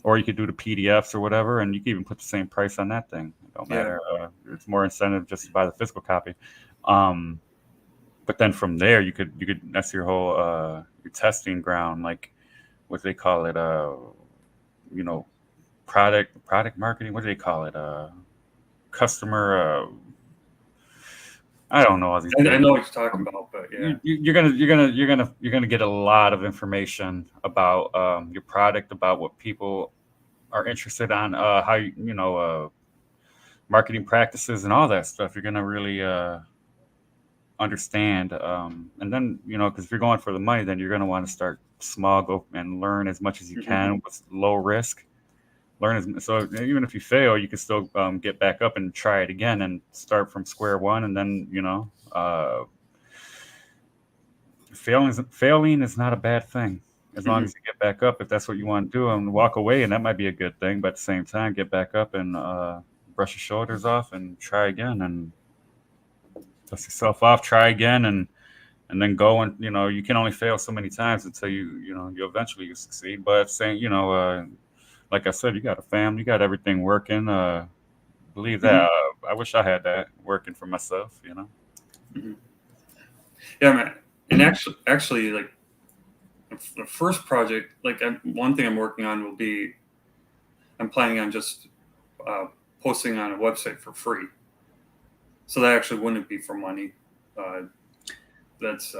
or you could do the PDFs or whatever, and you can even put the same price on that thing. It don't matter. It's more incentive just to buy the physical copy. But then from there, you could that's your whole your testing ground. Like, what do they call it? You know, product marketing. What do they call it? Customer. I don't know all these I big. know what you're talking about, but yeah. You're gonna get a lot of information about your product, about what people are interested on, how marketing practices and all that stuff. You're gonna really understand, and then because if you're going for the money, then you're gonna want to start small, go and learn as much as you can with low risk. So even if you fail, you can still get back up and try it again and start from square one, and then failing is not a bad thing as long as you get back up if that's what you want to do and walk away, and that might be a good thing, but at the same time get back up and brush your shoulders off and try again and dust yourself off, try again, and then go, and you can only fail so many times until you eventually you succeed. But saying like I said, you got a family, you got everything working. Believe that. I wish I had that working for myself. Yeah, man. And actually, like the first project, like one thing I'm working on will be, I'm planning on just posting on a website for free. So that actually wouldn't be for money. That's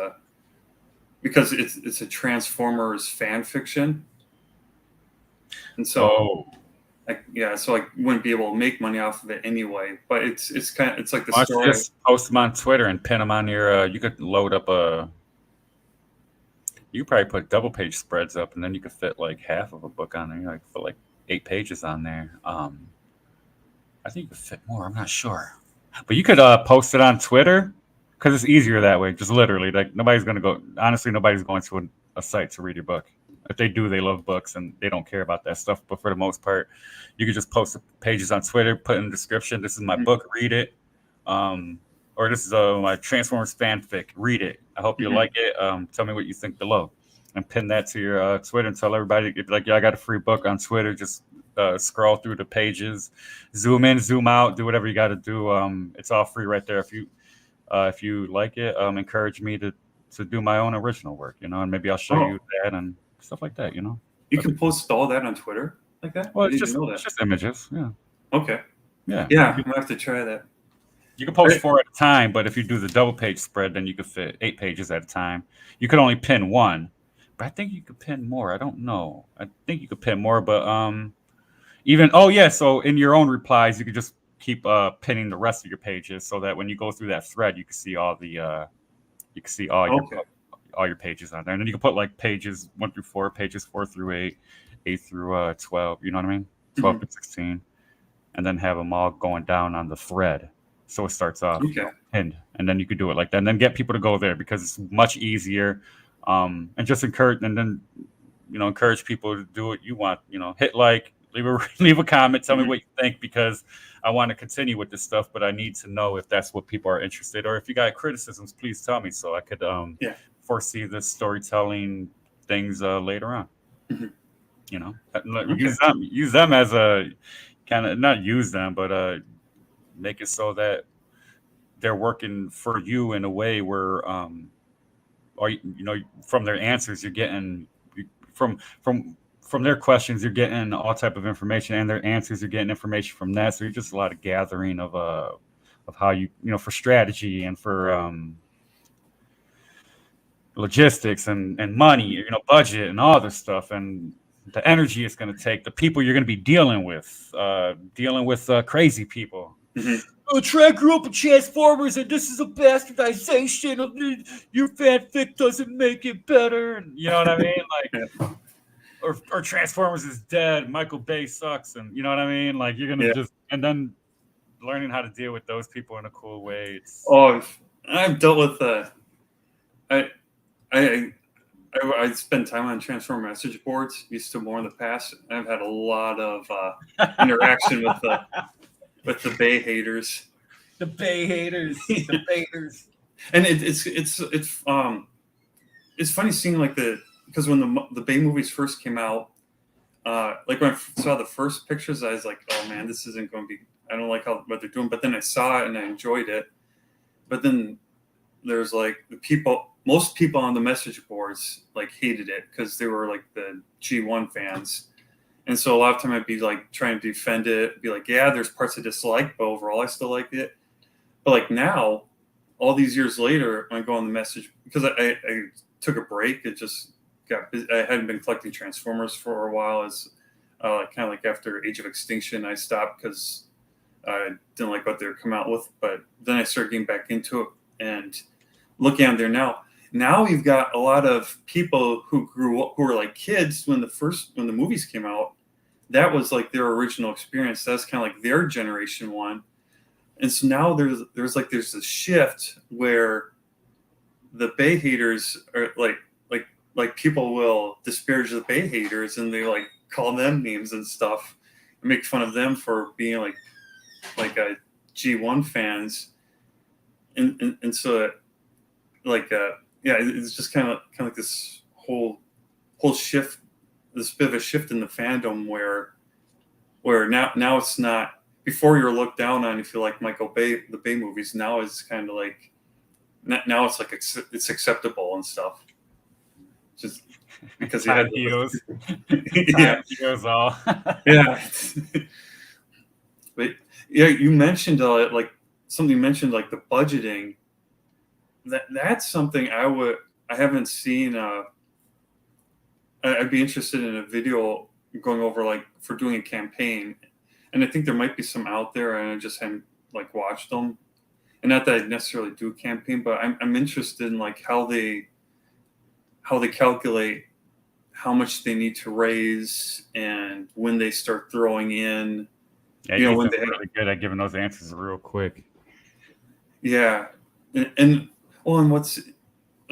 because it's a Transformers fan fiction, and so so I wouldn't be able to make money off of it anyway. But it's like the Why don't you story. just post them on Twitter and pin them on your. You could load up you probably put double page spreads up, and then you could fit like half of a book on there. Like put like 8 pages on there. I think you could fit more. I'm not sure, but you could post it on Twitter because it's easier that way. Just literally, like nobody's gonna go. Honestly, nobody's going to a site to read your book. If they do, they love books and they don't care about that stuff. But for the most part, you could just post the pages on Twitter, put in the description, "This is my book. Read it." Or this is my Transformers fanfic. Read it. I hope you like it. Tell me what you think below, and pin that to your Twitter and tell everybody. Like, yeah, I got a free book on Twitter. Just scroll through the pages, zoom in, zoom out, do whatever you got to do. It's all free right there. If you like it, encourage me to do my own original work. And maybe I'll show you that and stuff like that. You can post all that on Twitter like that. Well, I didn't know that. it's just images. Yeah. Okay. Yeah. I'm gonna have to try that. You can post 4 at a time, but if you do the double page spread, then you could fit 8 pages at a time. You could only pin one, but I think you could pin more. I don't know. I think you could pin more, but so in your own replies, you could just keep pinning the rest of your pages so that when you go through that thread, you can see all your pages on there, and then you can put like pages 1 through 4, pages 4 through 8, 8 through 12. You know what I mean? 12 to 16, and then have them all going down on the thread. So it starts off pinned, and then you could do it like that, and then get people to go there because it's much easier. And just encourage people to do what you want. Hit like, leave a comment, tell me what you think, because I want to continue with this stuff, but I need to know if that's what people are interested, or if you got criticisms, please tell me so I could foresee the storytelling things later on. Use them as a kind of, not use them, but make it so that they're working for you in a way where from their answers you're getting from their questions you're getting all type of information, and their answers you're getting information from that. So you're just a lot of gathering of how you for strategy and for logistics and money, budget and all this stuff, and the energy it's going to take, the people you're going to be dealing with crazy people. Trey grew up with Transformers, and this is a bastardization of your fanfic doesn't make it better. You know what I mean? Like, or Transformers is dead. Michael Bay sucks, and you know what I mean? Like, you're gonna just, and then learning how to deal with those people in a cool way. I've dealt with I spend time on Transformer message boards. Used to more in the past. I've had a lot of interaction with the Bay haters. The Bay haters. The Bayers. And it's funny seeing because when the Bay movies first came out, like when I saw the first pictures, I was like, oh man, this isn't going to be. I don't like what they're doing. But then I saw it and I enjoyed it. But then there's like the people most people on the message boards like hated it because they were like the G1 fans. And so a lot of time I'd be like trying to defend it, be like, yeah, there's parts I dislike, but overall I still like it. But like now, all these years later, when I go on the message, because I took a break, it just got busy. I hadn't been collecting Transformers for a while. As kind of like after Age of Extinction, I stopped because I didn't like what they were coming out with. But then I started getting back into it and looking on there now. Now you've got a lot of people who grew up, who were like kids when the movies came out. That was like their original experience. That's kind of like their generation one. And so now there's this shift where the Bay haters are like people will disparage the Bay haters and they like call them names and stuff and make fun of them for being like a G1 fans. And so like yeah, it's just kind of like this whole shift, this bit of a shift in the fandom where now it's not, before you're looked down on if you like Michael Bay, the Bay movies. Now it's kind of like, now it's like it's acceptable and stuff. Just because Time heals. Yeah. Time heals all. Yeah. But yeah, you mentioned like something, you mentioned like the budgeting. That's something I haven't seen. I'd be interested in a video going over like for doing a campaign, and I think there might be some out there, and I just haven't like watched them. And not that I necessarily do a campaign, but I'm interested in like how they calculate how much they need to raise and when they start throwing in. Yeah, when they're really good at giving those answers real quick. Yeah, and what's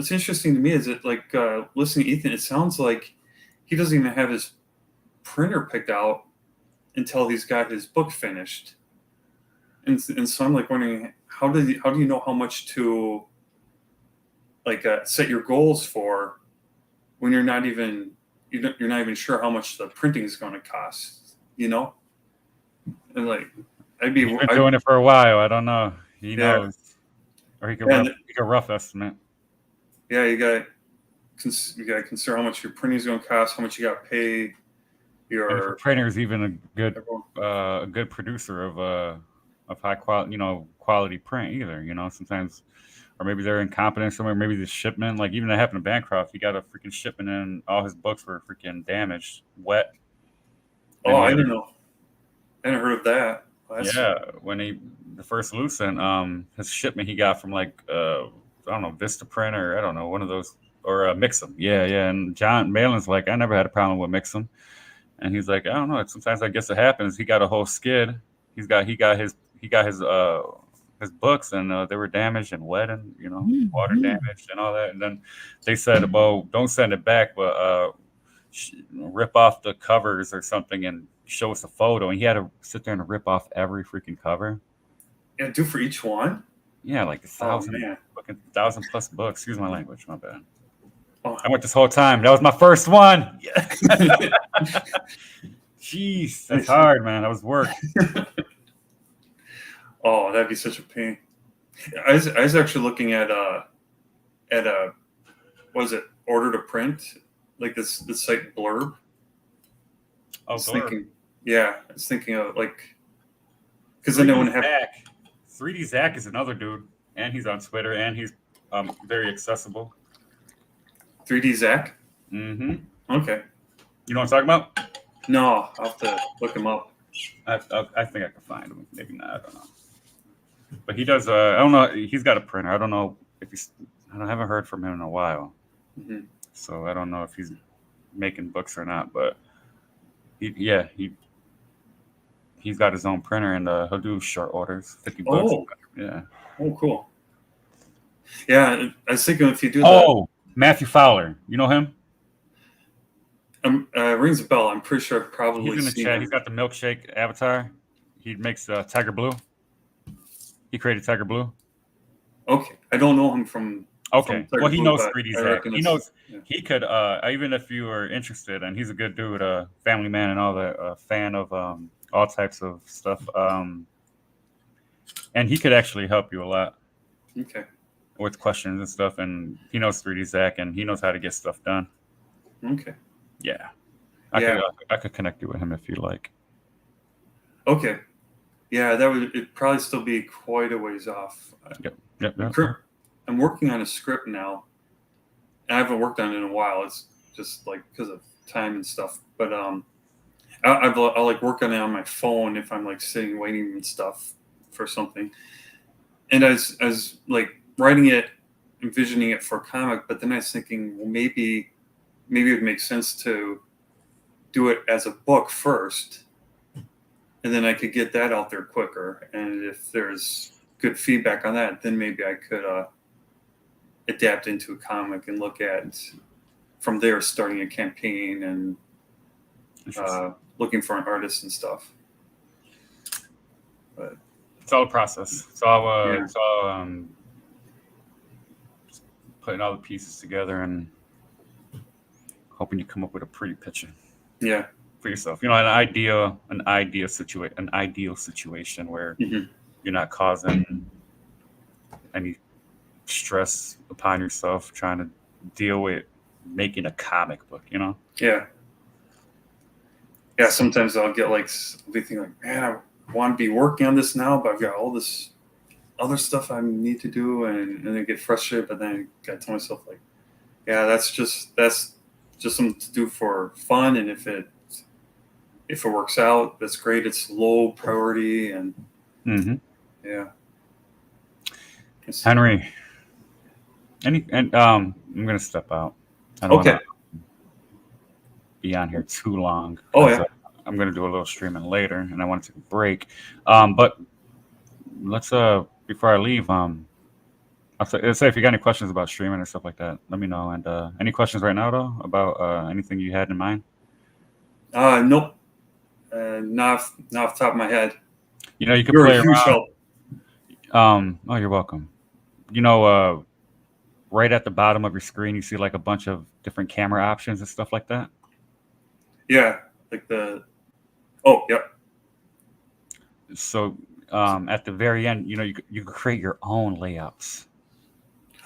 interesting to me is that like listening to Ethan, it sounds like he doesn't even have his printer picked out until he's got his book finished, and so I'm like wondering how do you know how much to like set your goals for when you're not even sure how much the printing is going to cost, and like I've been doing it for a while. I don't know. He knows. Or he could rough estimate. Yeah, you got to consider how much your printing is going to cost, how much you got to pay. Your printer is even a good producer of high quality, quality print either. Sometimes, or maybe they're incompetent somewhere. Maybe the shipment, like even that happened to Bancroft. He got a freaking shipment and all his books were freaking damaged, wet. Oh, I don't know. I hadn't heard of that. When the first Lucent, his shipment he got from like I don't know, Vistaprint or I don't know, one of those, or Mix'em. Yeah. And John Malin's like, I never had a problem with Mix'em, and he's like, I don't know. Sometimes I guess it happens. He got a whole skid. He got his books and they were damaged and wet and water damaged and all that. And then they said, well, don't send it back, but rip off the covers or something and show us a photo. And he had to sit there and rip off every freaking cover. Yeah, do for each one. Yeah, like 1,000 plus books. Excuse my language, my bad. Oh. I went this whole time. That was my first one. Jeez, that's hard, man. That was work. Oh, that'd be such a pain. I was actually looking at what was it, order to print, like this site Blurb. Oh, Blurb. I was thinking of like, because then no one have 3D Zach is another dude, and he's on Twitter, and he's very accessible. 3D Zach? Mm-hmm. Okay. You know what I'm talking about? No, I'll have to look him up. I think I can find him. Maybe not. I don't know. But he does. I don't know. He's got a printer. I don't know if he's. I haven't heard from him in a while. Mm-hmm. So I don't know if he's making books or not. But he's got his own printer and he'll do short orders, 50 bucks. Oh. Yeah. Oh, cool. Yeah, I was thinking if you do Matthew Fowler. You know him? Rings a bell. I'm pretty sure I've probably He's in the seen chat. him. He's got the milkshake avatar. He makes Tiger Blue. He created Tiger Blue. Okay, I don't know him from. Okay, from well, he Blue, knows 3D Zach. He knows. Yeah. He could, even if you are interested, and he's a good dude, family man and all that, fan of all types of stuff. And he could actually help you a lot. Okay. with questions and stuff, and he knows 3D Zach, and he knows how to get stuff done. Okay. Yeah, Yeah. I could connect you with him if you like. Okay. Yeah, it'd probably still be quite a ways off. Yep. I'm working on a script now. And I haven't worked on it in a while. It's just like because of time and stuff. But I'll like work on it on my phone if I'm like sitting waiting and stuff for something. And I was like writing it, envisioning it for a comic, but then I was thinking, well, maybe it would make sense to do it as a book first, and then I could get that out there quicker. And if there's good feedback on that, then maybe I could adapt into a comic and look at from there starting a campaign and looking for an artist and stuff. But it's all a process. It's all putting all the pieces together and hoping you come up with a pretty picture. Yeah. For yourself, an ideal situation where Mm-hmm. you're not causing any stress upon yourself trying to deal with making a comic book. Yeah. Sometimes I'll get I'll be thinking man, I want to be working on this now, but I've got all this other stuff I need to do, and I get frustrated. But then I got to tell myself that's just something to do for fun, and if it works out, that's great. It's low priority, and yeah. Henry, I'm gonna step out. I don't want to be on here too long. Oh yeah. I'm gonna do a little streaming later, and I want to take a break. But let's before I leave, I'll say if you got any questions about streaming or stuff like that, let me know. And any questions right now though about anything you had in mind? Nope. Not off the top of my head. You can You're play a huge around. help. Oh, you're welcome. Right at the bottom of your screen, you see like a bunch of different camera options and stuff like that. Yeah, like the. Oh, yep. So at the very end, you can create your own layouts.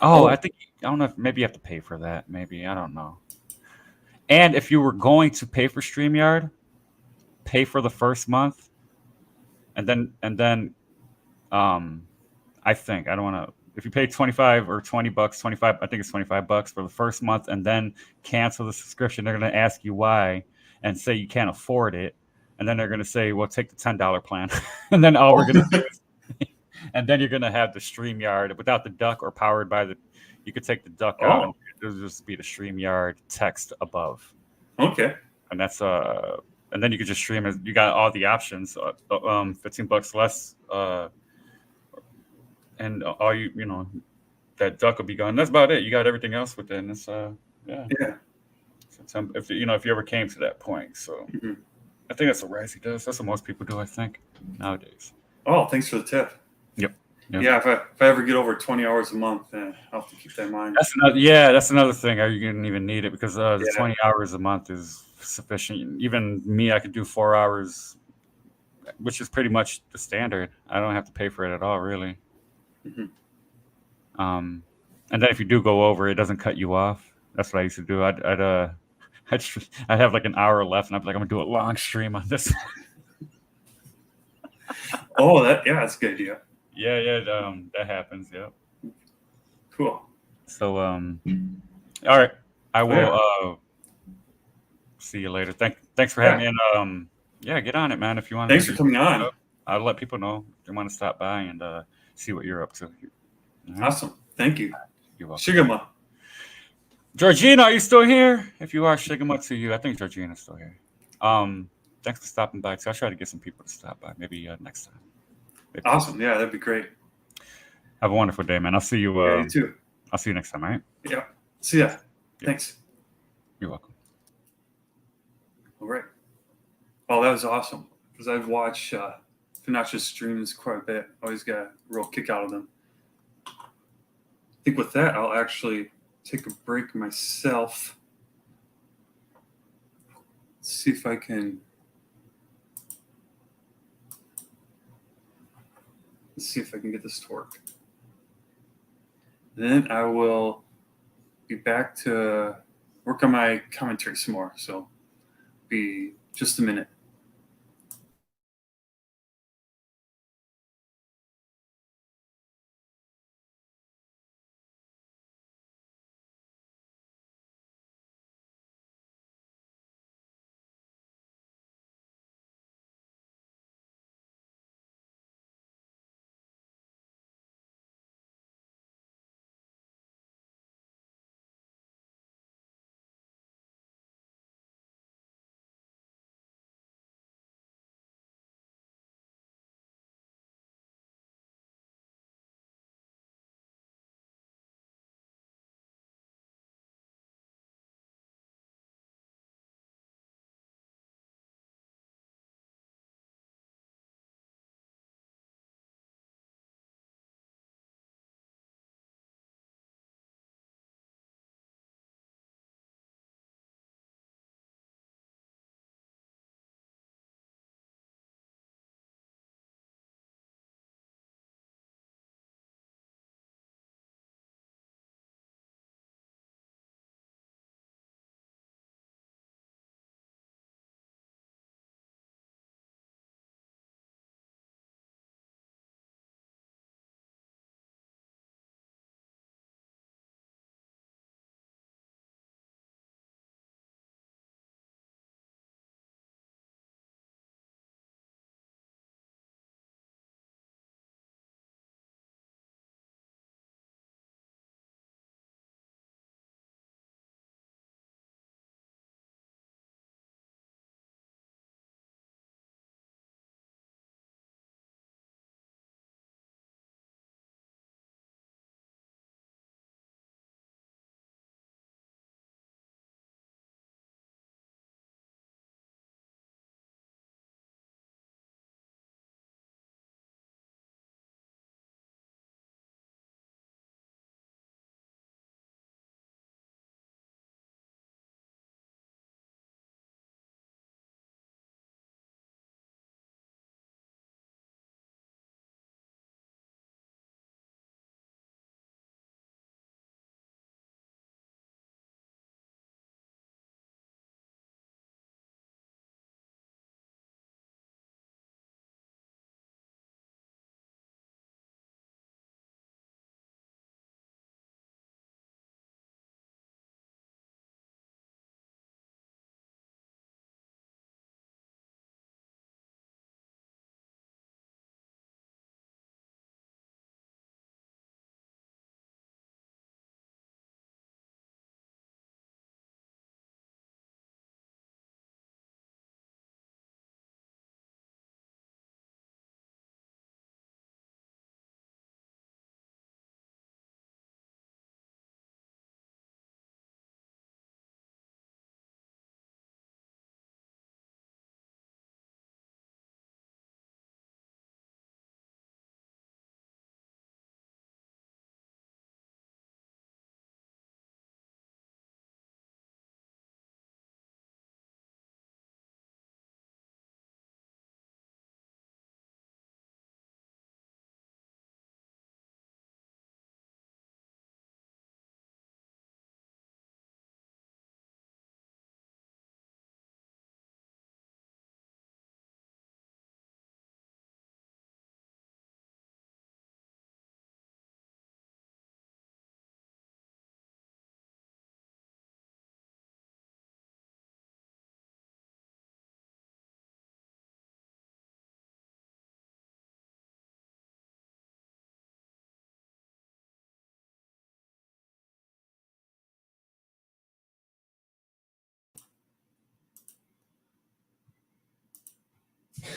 Oh, I don't know if maybe you have to pay for that. Maybe, I don't know. And if you were going to pay for StreamYard, pay for the first month, and then I think I don't want to. If you pay $25 or $20, 25, I think it's $25 for the first month, and then cancel the subscription, they're going to ask you why and say you can't afford it, and then they're going to say, "Well, take the $10 plan," and then all we're going to do is, and then you're going to have the StreamYard without the duck or powered by the. You could take the duck out, and it'll just be the StreamYard text above. Okay. And that's and then you could just stream it. You got all the options. $15 less. And all that duck will be gone. That's about it. You got everything else within this. Yeah. So if you ever came to that point, so I think that's what Razzie does. That's what most people do. I think nowadays. Oh, thanks for the tip. Yep. Yeah, if I ever get over 20 hours a month, then I'll have to keep that in mind. That's another thing. You didn't even need it because the 20 hours a month is sufficient. Even me, I could do 4 hours, which is pretty much the standard. I don't have to pay for it at all, really. And then if you do go over, it doesn't cut you off. That's what I used to do. I'd have like an hour left, and I'd be like, I'm gonna do a long stream on this. Oh, that's a good idea. Yeah, that happens. Yeah. Cool. So, all right, I will see you later. Thanks for having me. And get on it, man. If you want. Thanks for coming on. I'll let people know if they want to stop by and see what you're up to. Right. Awesome. Thank you. You're welcome. Shigama. Georgina, are you still here? If you are, Shigama to you. I think Georgina's still here. Thanks for stopping by. So I'll try to get some people to stop by. Maybe next time. Awesome. Yeah, that'd be great. Have a wonderful day, man. I'll see you. You too. I'll see you next time, all right? Yeah. See ya. Yeah. Thanks. You're welcome. All right. Oh, that was awesome. Because I've watched Financial streams quite a bit. Always get a real kick out of them. I think with that, I'll actually take a break myself. Let's see if I can. Let's see if I can get this to work. Then I will be back to work on my commentary some more. So be just a minute.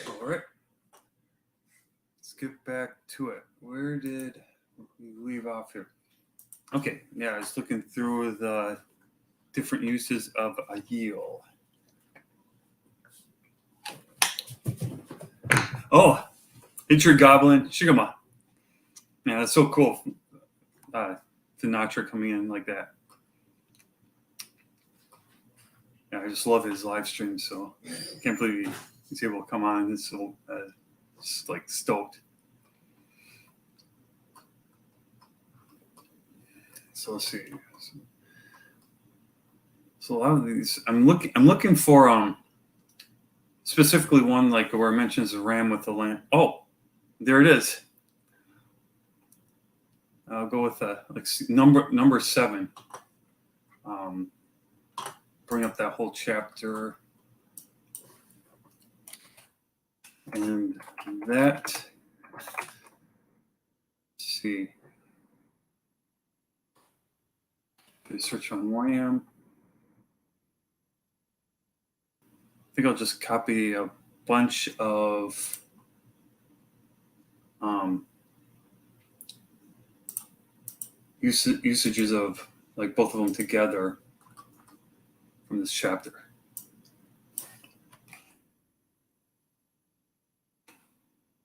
All right. Let's get back to it. Where did we leave off here? Okay. Yeah, I was looking through the different uses of a yield. Oh, Hitcher Goblin, Shigama. Yeah, that's so cool. Sinatra coming in like that. Yeah, I just love his live stream. So I can't believe he's able to come on. It's so just like stoked. So let's see. So a lot of these, I'm looking for specifically one like where it mentions the ram with the lamb. Oh, there it is. I'll go with like number 7. Bring up that whole chapter, and that. Let's see. Search on lamb. I think I'll just copy a bunch of usages of like both of them together from this chapter.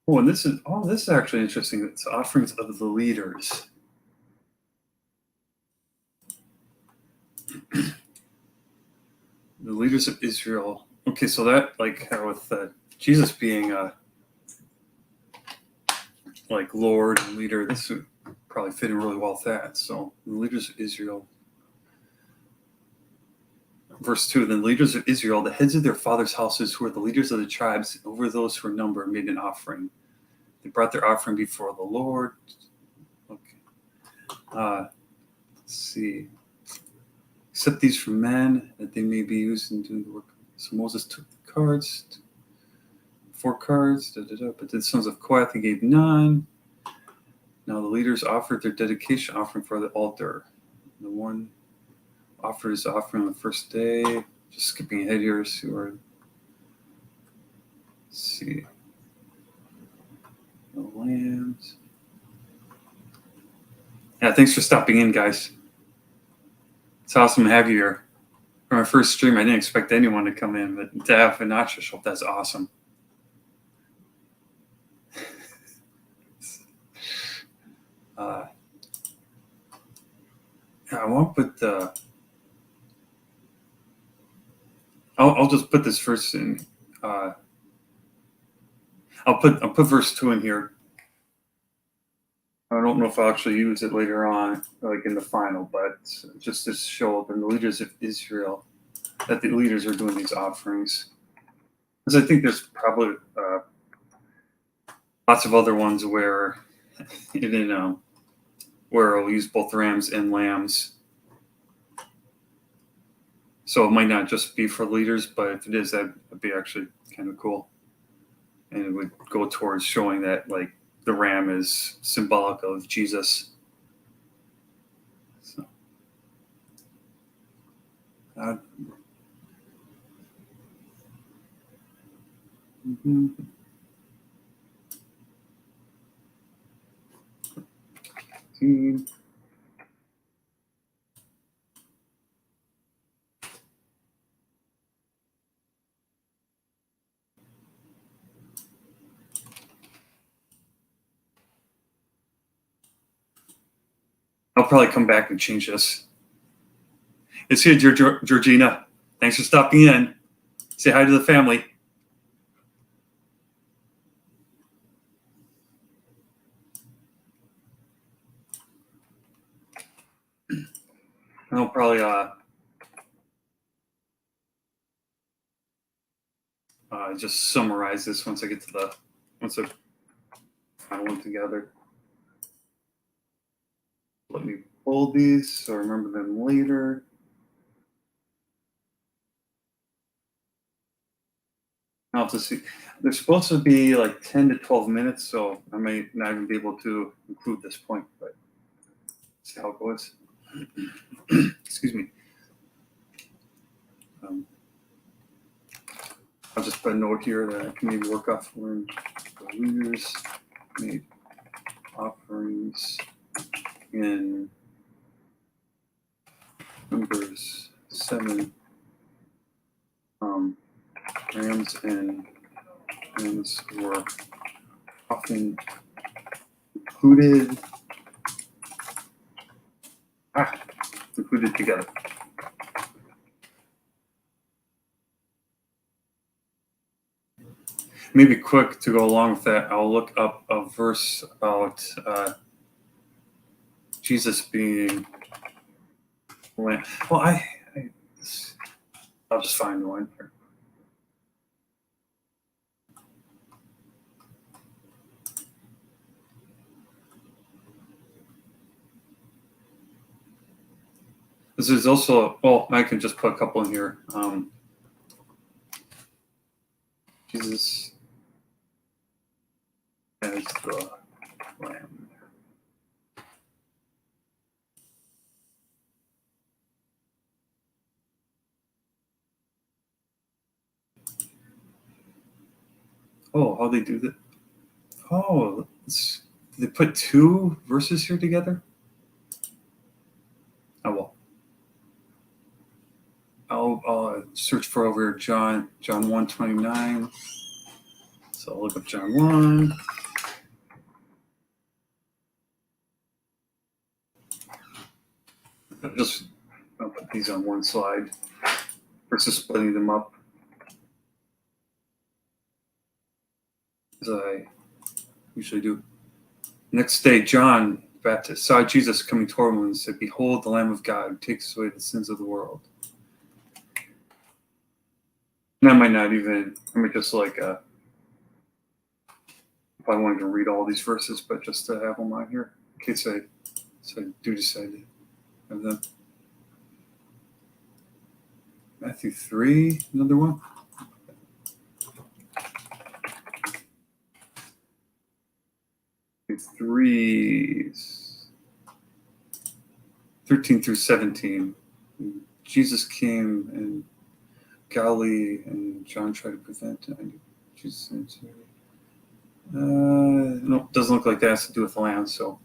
Oh, and this is actually interesting. It's offerings of the leaders. The leaders of Israel. Okay, so that like with Jesus being like Lord and leader, this would probably fit in really well with that. So the leaders of Israel. Verse 2, then the leaders of Israel, the heads of their fathers' houses, who were the leaders of the tribes, over those who were numbered, made an offering. They brought their offering before the Lord. Okay. Let's see. Accept these from men, that they may be used in doing the work. So Moses took the cards, 4 cards, but the sons of Kohath he gave none. Now the leaders offered their dedication offering for the altar. The one offered his offering on the first day. Just skipping ahead here, let's see. The lambs. Yeah, thanks for stopping in, guys. It's awesome to have you here. For my first stream, I didn't expect anyone to come in, but to have Vinatra show up, that's awesome. I won't put the. I'll just put this verse in. I'll put verse 2 in here. I don't know if I'll actually use it later on, like in the final, but just to show the leaders of Israel that the leaders are doing these offerings. Because I think there's probably lots of other ones where where I'll use both rams and lambs. So it might not just be for leaders, but if it is, that'd be actually kind of cool. And it would go towards showing that like the ram is symbolic of Jesus. So, I'll probably come back and change this. It's here, Georgina. Thanks for stopping in. Say hi to the family. And I'll probably just summarize this once I get to once I find one together. Let me pull these so I remember them later. I'll have to see. They're supposed to be like 10 to 12 minutes, so I may not even be able to include this point, but see how it goes. Excuse me. I'll just put a note here that I can maybe work off when the leaders made offerings in Numbers 7. Rams and lambs were often included together. Maybe quick to go along with that, I'll look up a verse about Jesus being Well, I'll just find one here. This is also, well, I can just put a couple in here. Jesus as the Lamb. Oh, how they do that? Oh, they put two verses here together? Oh, well. I'll search for over John 1:29. So I'll look up John 1. I'll put these on one slide versus splitting them up, as I usually do. Next day, John the Baptist saw Jesus coming toward him and said, "Behold, the Lamb of God who takes away the sins of the world." And I might not even, I might just like, if I wanted to read all these verses, but just to have them on here in case I do decide to have them. Matthew 3, another one. Matthew 3, 13 through 17. Jesus came in Galilee, and John tried to prevent him. Jesus answered, no, doesn't look like that has to do with the land, so.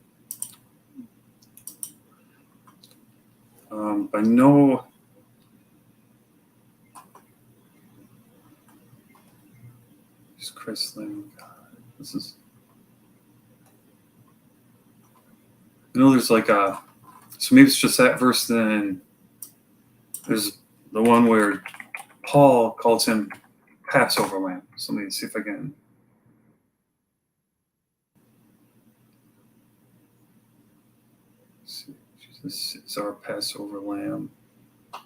But no. Jesus Christ, Lamb of God. This is. I know there's like a. So maybe it's just that verse. Then there's the one where Paul calls him Passover Lamb. So let me see if I can. Let's see. Jesus is our Passover Lamb.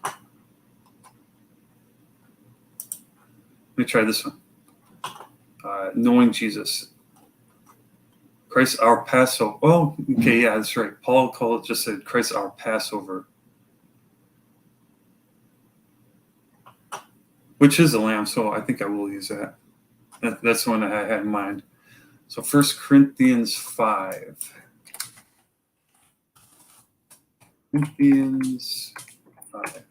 Let me try this one. Knowing Jesus. Christ our Passover. Oh, okay, yeah, that's right. Paul just said Christ our Passover. Which is a lamb, so I think I will use that. That's the one that I had in mind. So 1 Corinthians 5. Corinthians 5.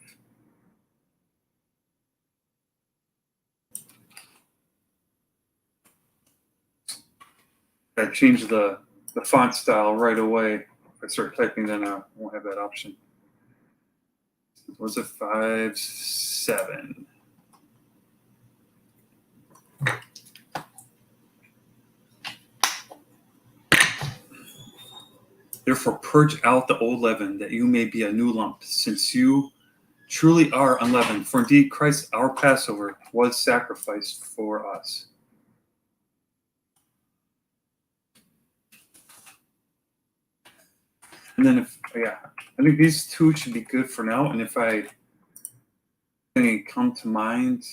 I changed the font style right away. If I start typing, then I won't have that option. Was it 5:7? Therefore, purge out the old leaven, that you may be a new lump, since you truly are unleavened. For indeed, Christ, our Passover, was sacrificed for us. And then, I think these two should be good for now. And if anything come to mind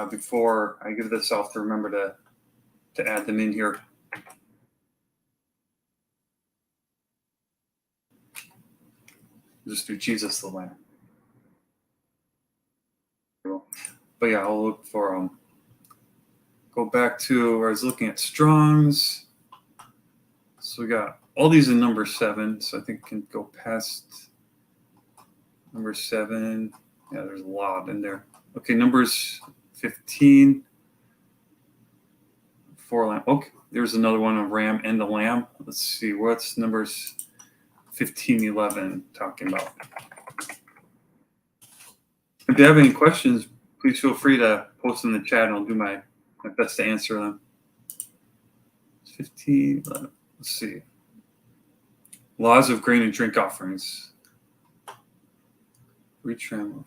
before I give this off, to remember to add them in here. Just do Jesus the Lamb. But yeah, I'll look for go back to where I was looking at Strong's. So we got all these in number 7, so I think we can go past number 7. Yeah, there's a lot in there. Okay, numbers 15. 4 lamb. Okay, there's another one, a ram and a lamb. Let's see, what's numbers 15:11 talking about? If you have any questions, please feel free to post in the chat, and I'll do my best to answer them. 15:11. Let's see. Laws of grain and drink offerings. Retrim.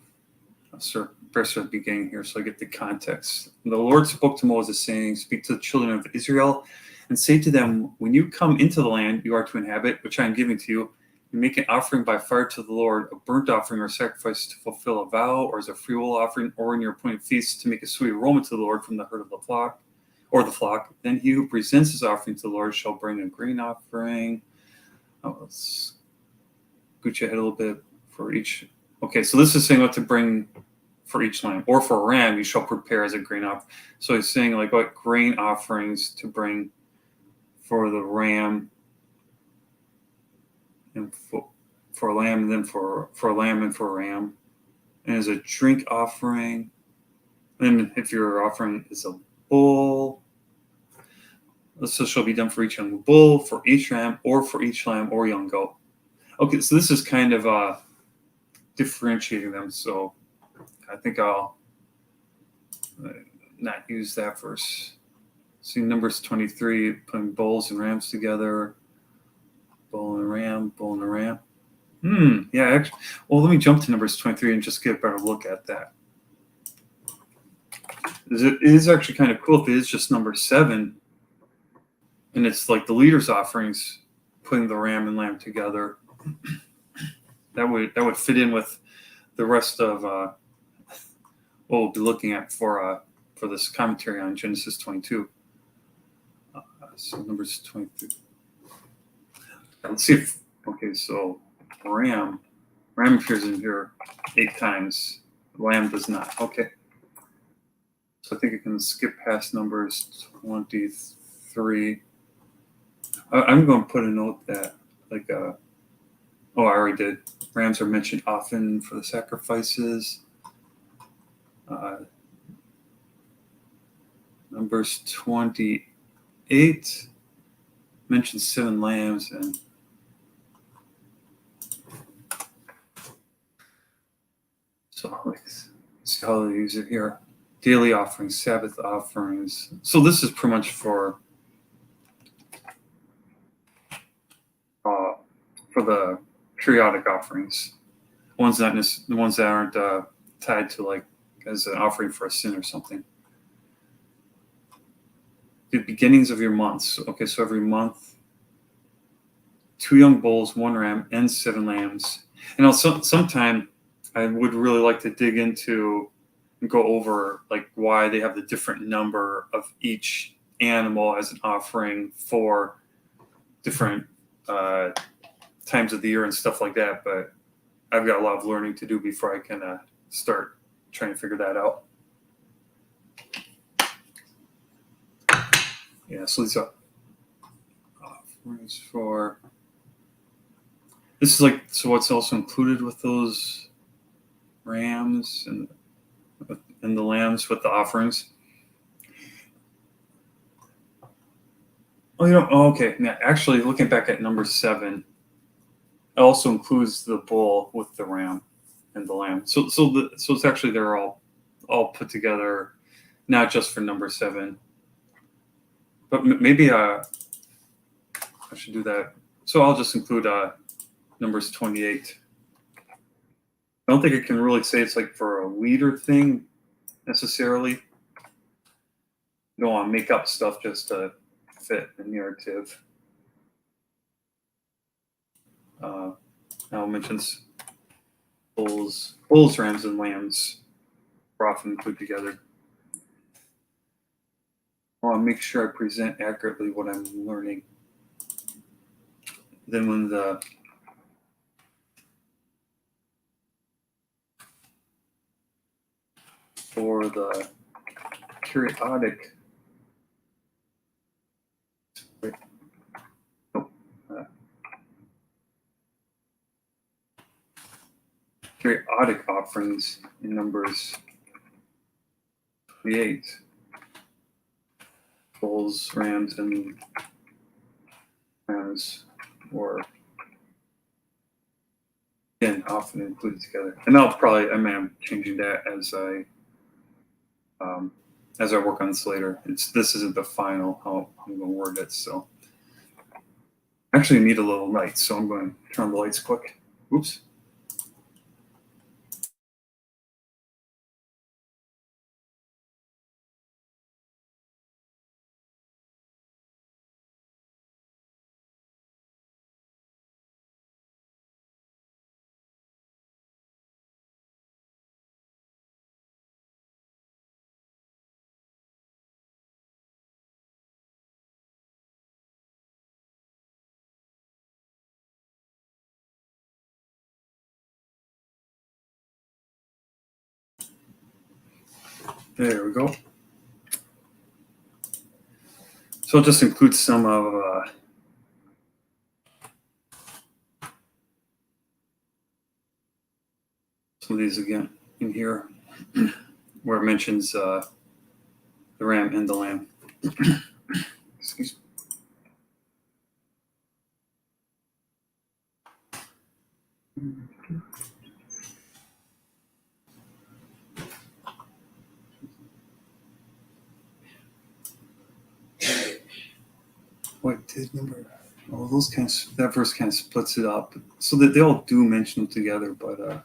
I'll start at the beginning here so I get the context. The Lord spoke to Moses, saying, "Speak to the children of Israel and say to them, when you come into the land you are to inhabit, which I am giving to you, You make an offering by fire to the Lord, a burnt offering or sacrifice to fulfill a vow, or as a freewill offering, or in your appointed feast to make a sweet aroma to the Lord from the herd of the flock, or the flock. Then he who presents his offering to the Lord shall bring a grain offering. Oh, let's scoot you ahead a little bit for each. Okay, so this is saying what to bring for each lamb, or for a ram you shall prepare as a grain offering. So he's saying like what grain offerings to bring for the ram, and for a lamb, and then for a lamb and for a ram, and as a drink offering. And if your offering is a bull, this shall be done for each young bull, for each ram, or for each lamb or young goat. Okay, so this is kind of differentiating them. So I think I'll not use that verse. See Numbers 23, putting bulls and rams together. Bull and a ram, bull and a ram. Yeah, actually, well, let me jump to Numbers 23 and just get a better look at that. It is actually kind of cool if it is just number 7, and it's like the leader's offerings, putting the ram and lamb together. That would fit in with the rest of what we'll be looking at for this commentary on Genesis 22. So Numbers 23. Let's see if, okay, so ram appears in here 8 times. Lamb does not. Okay. So I think I can skip past Numbers 23. I'm going to put a note that, like, I already did. Rams are mentioned often for the sacrifices. Numbers 28 mentions 7 lambs, and so let's see how they use it here. Daily offerings, Sabbath offerings. So this is pretty much for the periodic offerings, the ones that aren't tied to like as an offering for a sin or something. The beginnings of your months. Okay, so every month, 2 young bulls, 1 ram, and 7 lambs. And also, sometime I would really like to dig into and go over like why they have the different number of each animal as an offering for different times of the year and stuff like that. But I've got a lot of learning to do before I can start trying to figure that out. Yeah, so these are offerings for. This is like, so what's also included with those rams and the lambs with the offerings? Oh, okay. Now, actually, looking back at number 7, it also includes the bull with the ram and the lamb. So it's actually they're all put together, not just for number 7. But maybe I should do that. So I'll just include Numbers 28. I don't think I can really say it's like for a leader thing necessarily. You don't want to make up stuff just to fit the narrative. Now it mentions bulls, rams, and lambs are often put together. I want to make sure I present accurately what I'm learning. Then when for the periodic periodic offerings in Numbers 28, bulls, rams, and lambs were again often included together. And I'm changing that as I work on this later. This isn't the final how I'm going to word it. So actually I need a little light, so I'm going to turn on the lights quick. Oops. There we go. So I'll just include some of some of these again in here, where it mentions the ram and the lamb. Excuse me. What did number? Oh, those kind of, that verse kind of splits it up, so that they all do mention them together, but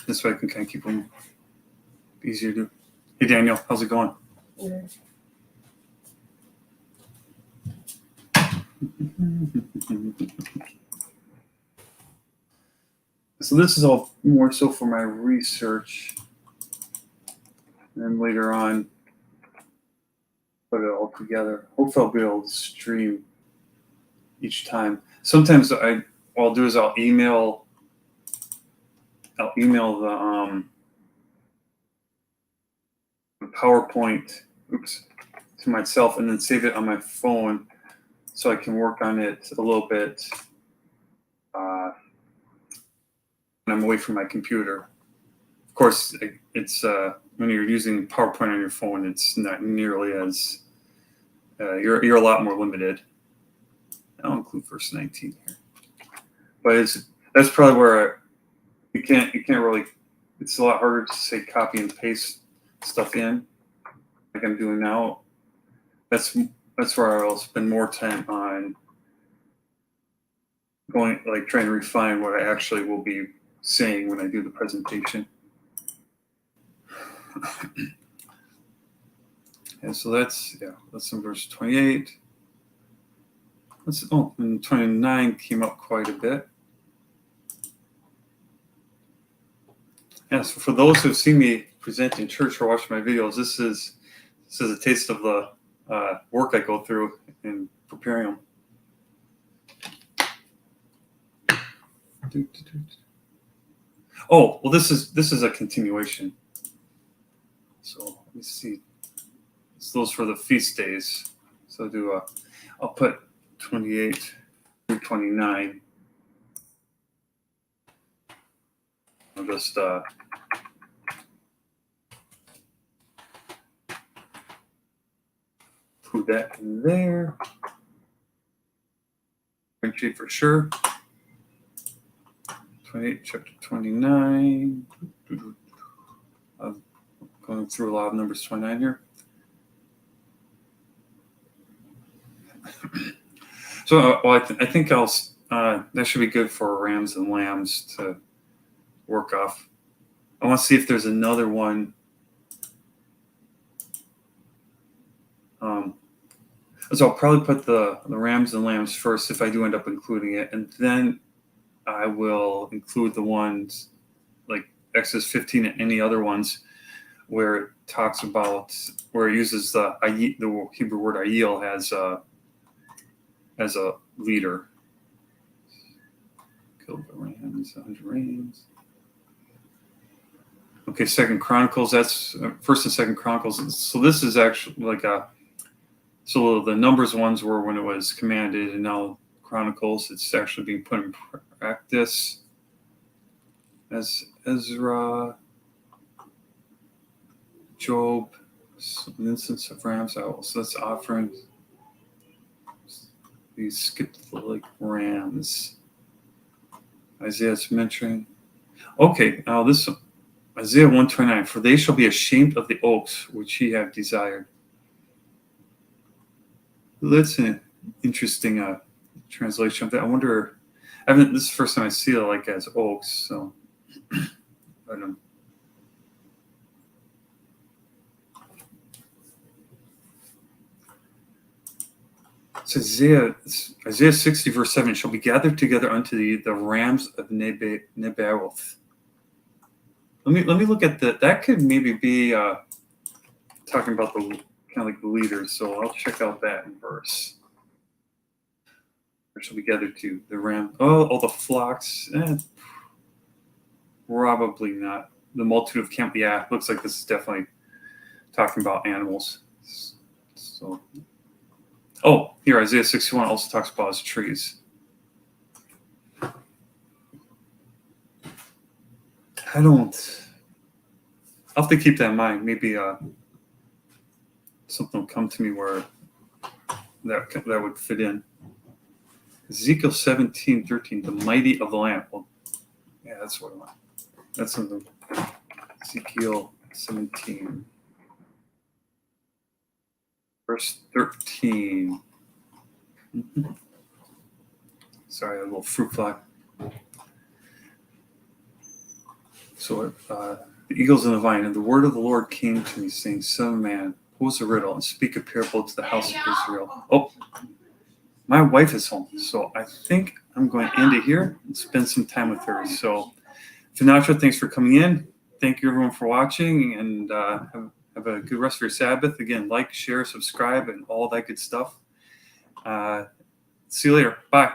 this way I can kind of keep them easier to do. Hey Daniel, how's it going? Yeah. So this is all more so for my research, and then later on put it all together. Hopefully I'll be able to stream each time. Sometimes what I'll do is I'll email the PowerPoint to myself and then save it on my phone so I can work on it a little bit when I'm away from my computer. Of course, it's when you're using PowerPoint on your phone, it's not nearly as you're a lot more limited. I'll include verse 19 here, but that's probably where you can't really. It's a lot harder to say copy and paste stuff in like I'm doing now. That's where I'll spend more time on going, like trying to refine what I actually will be saying when I do the presentation. And so that's in verse 28. And 29 came up quite a bit. Yeah, so for those who've seen me present in church or watched my videos, this is a taste of the work I go through in preparing them. Oh, well, this is a continuation. So let me see. It's those for the feast days. So I'll put 28 through 29. I'll just put that in there. Differentiate for sure. 28, chapter 29. I'm going through a lot of numbers 29 here. So, I think that should be good for rams and lambs to work off. I want to see if there's another one. So I'll probably put the rams and lambs first if I do end up including it, and then I will include the ones like Exodus 15 and any other ones where it talks about, where it uses the Hebrew word ayil as a leader. Killed the rams, 100 rams. Okay, Second Chronicles. That's First and Second Chronicles. So this is actually like so the Numbers ones were when it was commanded, and now Chronicles, it's actually being put in practice. As Ezra, Job, an instance of rams. So that's offerings. We skipped the rams. Isaiah's mentioning. Okay, now this Isaiah 129. For they shall be ashamed of the oaks which ye have desired. That's an interesting translation of that. I wonder. This is the first time I see it as oaks. So I don't know. It's Isaiah 60 verse 7 shall be gathered together unto thee the rams of Nebaioth. Let me look at that. That could maybe be talking about the kind of like the leaders. So I'll check out that verse. There shall be gathered to the ram. Oh, all the flocks. Probably not. the multitude of camp. Yeah, looks like this is definitely talking about animals. So, oh, here Isaiah 61 also talks about his trees. I'll have to keep that in mind. Maybe something will come to me where that would fit in. Ezekiel 17:13, the mighty of the land. Well, yeah, that's what I want. That's in the Ezekiel 17, verse 13. Sorry, a little fruit fly. So the eagles in the vine, and the word of the Lord came to me, saying, Son of man, pose a riddle and speak a parable to the house of Israel. Oh, my wife is home, so I think I'm going to end it here and spend some time with her. So, Finacho, thanks for coming in. Thank you, everyone, for watching, and have a good rest of your Sabbath. Again, like, share, subscribe, and all that good stuff. See you later. Bye.